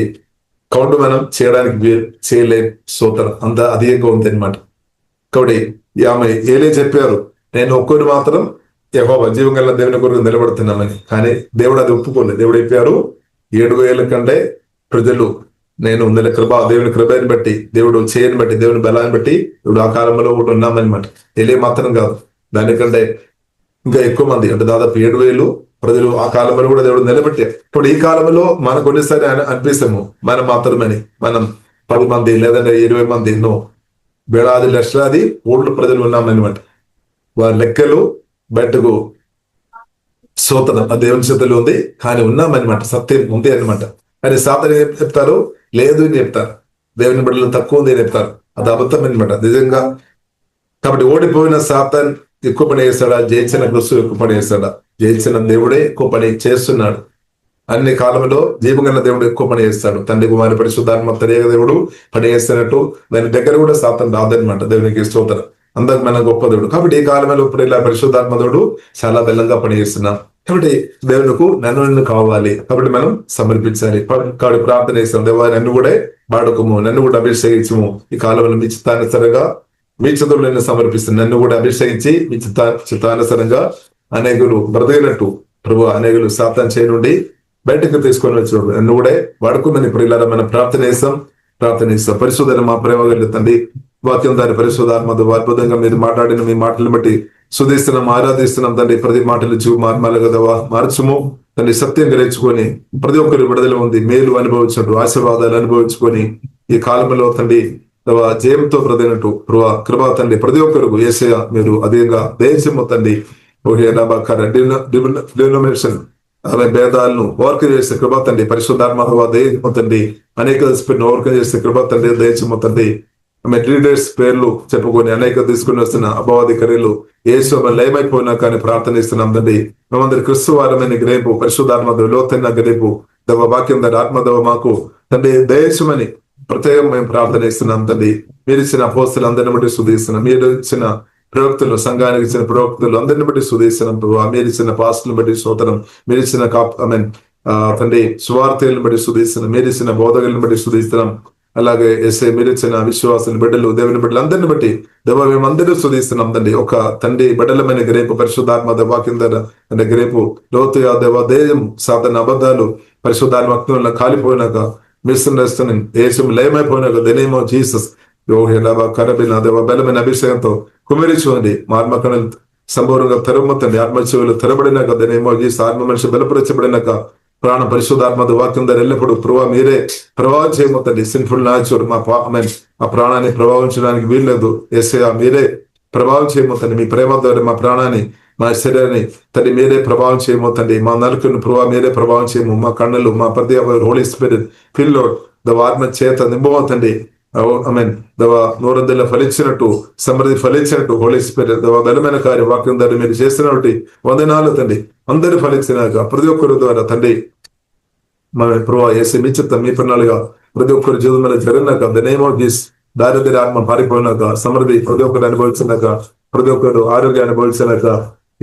కౌంట్ మనం చేయలేం. స్తోత్రం అంత అధికంగా ఉంది అనమాట. కాబట్టి ఆమె ఏలే చెప్పారు, నేను ఒక్కరు మాత్రం యెహోవా జీవగల దేవుని కొరకు నిలబడుతున్నామని. కానీ దేవుడు అది ఒప్పుకోలేదు. దేవుడు చెప్పారు, 7,000 కంటే ప్రజలు నేను దేవుని కృపని బట్టి, దేవుడు చేయని బట్టి, దేవుని బలాన్ని బట్టి ఇప్పుడు ఆ కాలంలో కూడా ఉన్నామన్నమాట. ఏలే మాత్రం కాదు, దానికంటే ఇంకా ఎక్కువ మంది, అంటే దాదాపు 7,000 ప్రజలు ఆ కాలంలో కూడా దేవుడు నిలబెట్టారు. ఇప్పుడు ఈ కాలంలో మనకు కొన్నిసారి అనిపిస్తాము మనం మాత్రమని. మనం 10 మంది లేదంటే 20 మంది, ఎన్నో వేలాది లక్షలాది కోట్ల ప్రజలు ఉన్నామన్నమాట. వారి లెక్కలు బయటకు స్తోత్రం ఆ దేవుని చేతుల్లో ఉంది, కానీ ఉన్నామన్నమాట. సత్యం ఉంది అనమాట. కానీ సాతాను ఏం చెప్తారు, లేదు అని చెప్తారు. దేవుని బిడ్డలు తక్కువ ఉంది అని చెప్తారు. అది అబద్ధం అనమాట, నిజంగా. కాబట్టి ఓడిపోయిన సాతాన్ ఎక్కువ పని చేస్తాడా, జయించిన క్రీస్తు ఎక్కువ పని చేస్తాడా? జయించిన దేవుడే ఎక్కువ పని చేస్తున్నాడు. అన్ని కాలంలో జీవగల దేవుడు ఎక్కువ పని చేస్తాడు. తండ్రి కుమారి పరిశుద్ధాత్మ త్రియేక దేవుడు పని చేస్తున్నట్టు దాని దగ్గర కూడా సాతాను రాదనమాట. దేవునికి స్తోత్రం. అందరికి మన గొప్ప దేవుడు. కాబట్టి ఈ కాలంలో ఇప్పుడు ఇలా పరిశుద్ధాత్మ దేవుడు చాలా బలంగా పనిచేస్తున్నాం. కాబట్టి దేవునికి నన్ను కావాలి, కాబట్టి మనం సమర్పించాలి. కాబట్టి ప్రార్థన చేస్తాం, దేవా నన్ను కూడా వాడుకోము, నన్ను కూడా అభిషేకించము. ఈ కాలంలో మీ చిత్తానుసరంగా మీ చదువులు నేను సమర్పిస్తాను. నన్ను కూడా అభిషేకించి మీ చిత్తానుసరంగా అనేకులు బ్రతికినట్టు ప్రభు, అనేకులు సాతాను చేయి నుండి బయటకు తీసుకొని వచ్చాడు. నన్ను కూడా వాడుకోమని ప్రియులారా మనం ప్రార్థన చేస్తాం. పరిశుద్ధన మా ప్రేమ తండ్రి, వాక్యం దాని పరిశుద్ధాత్మతో అద్భుతంగా మీరు మాట్లాడిన మీ మాటలను బట్టి సుధిస్తున్నాం, ఆరాధిస్తున్నాం తండ్రి. ప్రతి మాటలు మార్మాలుగా మార్చము తండ్రి. సత్యం గ్రహించుకొని ప్రతి ఒక్కరు విడుదల ఉంది, మేలు అనుభవించు, ఆశీర్వాదాలు అనుభవించుకొని ఈ కాలంలో తండ్రి జయంతో ప్రదినట్టు కృపా తండ్రి ప్రతి ఒక్కరికి యేసయ్య మీరు అధికంగా దేశము తండ్రి డినోమినేషన్ భేదాలను ఓవర్కం చేసే కృపా తండ్రి, పరిశుద్ధాత్మ దేశము తండ్రి, అనేక ఓవర్కం చేసే కృపా తండ్రి దేశము తండ్రి. లీడర్స్ పేర్లు చెప్పుకొని అనేక తీసుకుని వస్తున్న అపవాదికర్యలు యేసు లయమైపోయినా కానీ ప్రార్థనిస్తున్నాం తండ్రి. మేమందరి క్రీస్తు వారమైన గ్రేపు పరిశుద్ధాత్మ లోతైన గ్రేపు దవ వాక్యం తండ్రి, ఆత్మదవ మాకు తండ్రి దయచేయమని ప్రత్యేకం మేము ప్రార్థనిస్తున్నాం తండ్రి. మీరు ఇచ్చిన అపోస్తులు అందరిని బట్టి స్తుతిస్తున్నాం. మీరు ఇచ్చిన ప్రవక్తలు, సంఘానికి ఇచ్చిన ప్రవక్తలు అందరిని బట్టి స్తుతిస్తున్నాం. మీరు ఇచ్చిన పాస్టులను బట్టి స్తోత్రం. మీరు ఇచ్చిన తండ్రి సువార్తలను బట్టి స్తుతిస్తున్నాం. మీరు ఇచ్చిన బోధకులను బట్టి స్తుతిస్తున్నాం. అలాగే ఎస్ఐ మీరు ఇచ్చిన విశ్వాసులు, బిడ్డలు, దేవుని బిడ్డలు అందరిని బట్టి దేవ మేమందరూ స్తుతిస్తున్నాం తండ్రి. ఒక తండ్రి బిడ్డలమైన గ్రేపు పరిశుద్ధాత్మ వాక్యం తండ్రి గ్రేపు లోతుగా దేవ దేయం సాధారణ అబద్ధాలు పరిశుద్ధాత్మ కాలిపోయినాక మిస్అండర్స్టాండింగ్ దేశం లయమైపోయినాక ద నేమ్ ఆఫ్ జీసస్ కరబిన దేవ బలమైన అభిషేకంతో కుమరించుకోండి. మార్మకణ సంపూర్ణంగా తెరవతండి. ఆత్మశివులు తెరబడినాక ద నేమ్ ఆఫ్ జీసస్ ఆత్మ మనిషి బలపరచబడినాక ప్రాణ పరిశుద్ధాత్మ వాక్యం ద్వారా ఎల్లప్పుడు ప్రభావ మీరే ప్రభావం చేయమతండి. సిన్ఫుల్ నాచుర్ మా ప్రాణాన్ని ప్రభావించడానికి వీల్లేదు. యేసయ్య మీరే ప్రభావం చేయమతండి. మీ ప్రేమ ద్వారా మా ప్రాణాన్ని, మా శరీరాన్ని తండ్రి మీరే ప్రభావం చేయమతండి. మా నలుకను ప్రభావ మీరే ప్రభావం చేయము. మా కన్నులు, మా ప్రతి హోలీ స్పిరిట్ ఫిల్ ద ఆత్మ చేత నింపమతండి. ఆమేన్. దేవా నూరందెల ఫలించినట్టు, సమృద్ధి ఫలించినట్టు హోలీ స్పిరిట్ దేవా బలమైన కార్యం వాక్యం ద్వారా మీరు చేస్తున్నట్టు వందనాలు తండ్రి. అందరూ ఫలించినాక ప్రతి ఒక్కరి ద్వారా తండ్రి మన ప్రభావ ఏసీ మీ చిత్తం మీ ప్రణాళిగా ప్రతి ఒక్కరి జీవితంలో జరిగినాక ద నేమ్ ఆఫ్ దిస్ దారిద్ర్య ఆత్మ పారిపోయినాక సమృద్ధి ప్రతి ఒక్కరు అనుభవించినాక ప్రతి ఒక్కరు ఆరోగ్యం అనుభవించినాక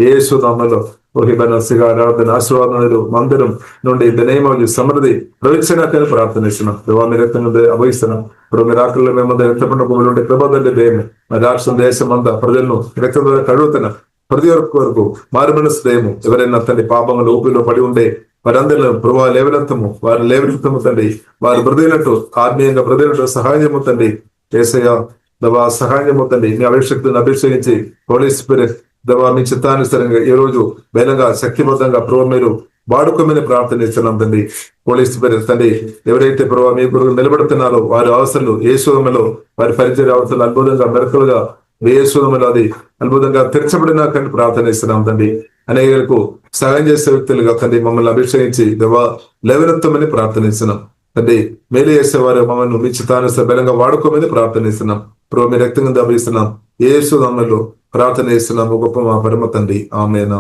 యేసు నామములో ఓహిబనసిగా ఆరాధన ఆశీర్వాదాలు మందిరం నుండి ద నేమ్ ఆఫ్ దిస్ సమృద్ధి ప్రవేశించినాకని ప్రార్థనిస్తున్నాం. దేవా మీ రక్తం అభవిస్తున్నాం. ఇప్పుడు మీరు ఆకలిలో మేము రక్తపడిన భూములు ఉండే కృపదండి దేయం మరి రాష్ట్రం దేశం అంతా ప్రజలను రక్తం ద్వారా కడుగుతున్నా ప్రతి వరకు మారు మనసు దయము ఎవరైనా తండ్రి పాపములు ఊపిలో పడి ఉండే వారందరిలో ప్రభావ లేవనెత్తము వారిని లేవనెత్తము తండ్రి వారు బ్రదిలినట్టు ఆత్మీయంగా బ్రదిలినట్టు సహాయం తండ్రి యేసయ్య దవా సహాయం తండ్రి మీ అభిషక్తులను అభిషేకించి హోలీ స్పిరిట్ దవా మీ చిత్తానుసరంగా ఈ రోజు బలంగా శక్తివంతంగా ప్రభావ మీరు వాడుకోమని ప్రార్థన ఇస్తున్నాం తండ్రి. హోలీ స్పిరిట్ తండ్రి ఎవరైతే ప్రభావ మీ కొరకు నిలబడుతున్నారో వారి అవసరాలు యేసులో వారి పరిచయ అవసరాలు అద్భుతంగా మెరకలుగా యేసులో అది అద్భుతంగా తెరచబడినా కానీ ప్రార్థన ఇస్తున్నాం తండ్రి. అనేకులకు సహాయం చేసే వ్యక్తులుగా తండ్రి మమ్మల్ని అభిషేకించి దేవా లేవనెత్తమని ప్రార్థనిస్తున్నాం తండ్రి. మేలు చేసేవారు మమ్మల్ని మీ చిత్తానుసార బలంగా వాడుకోమని ప్రార్థనిస్తున్నాం. ప్రభు మీ రక్తంగా దభిస్తున్నాం యేసు నామములో ప్రార్థన చేస్తున్నాము గొప్ప మా పరమ తండ్రి ఆమేన్.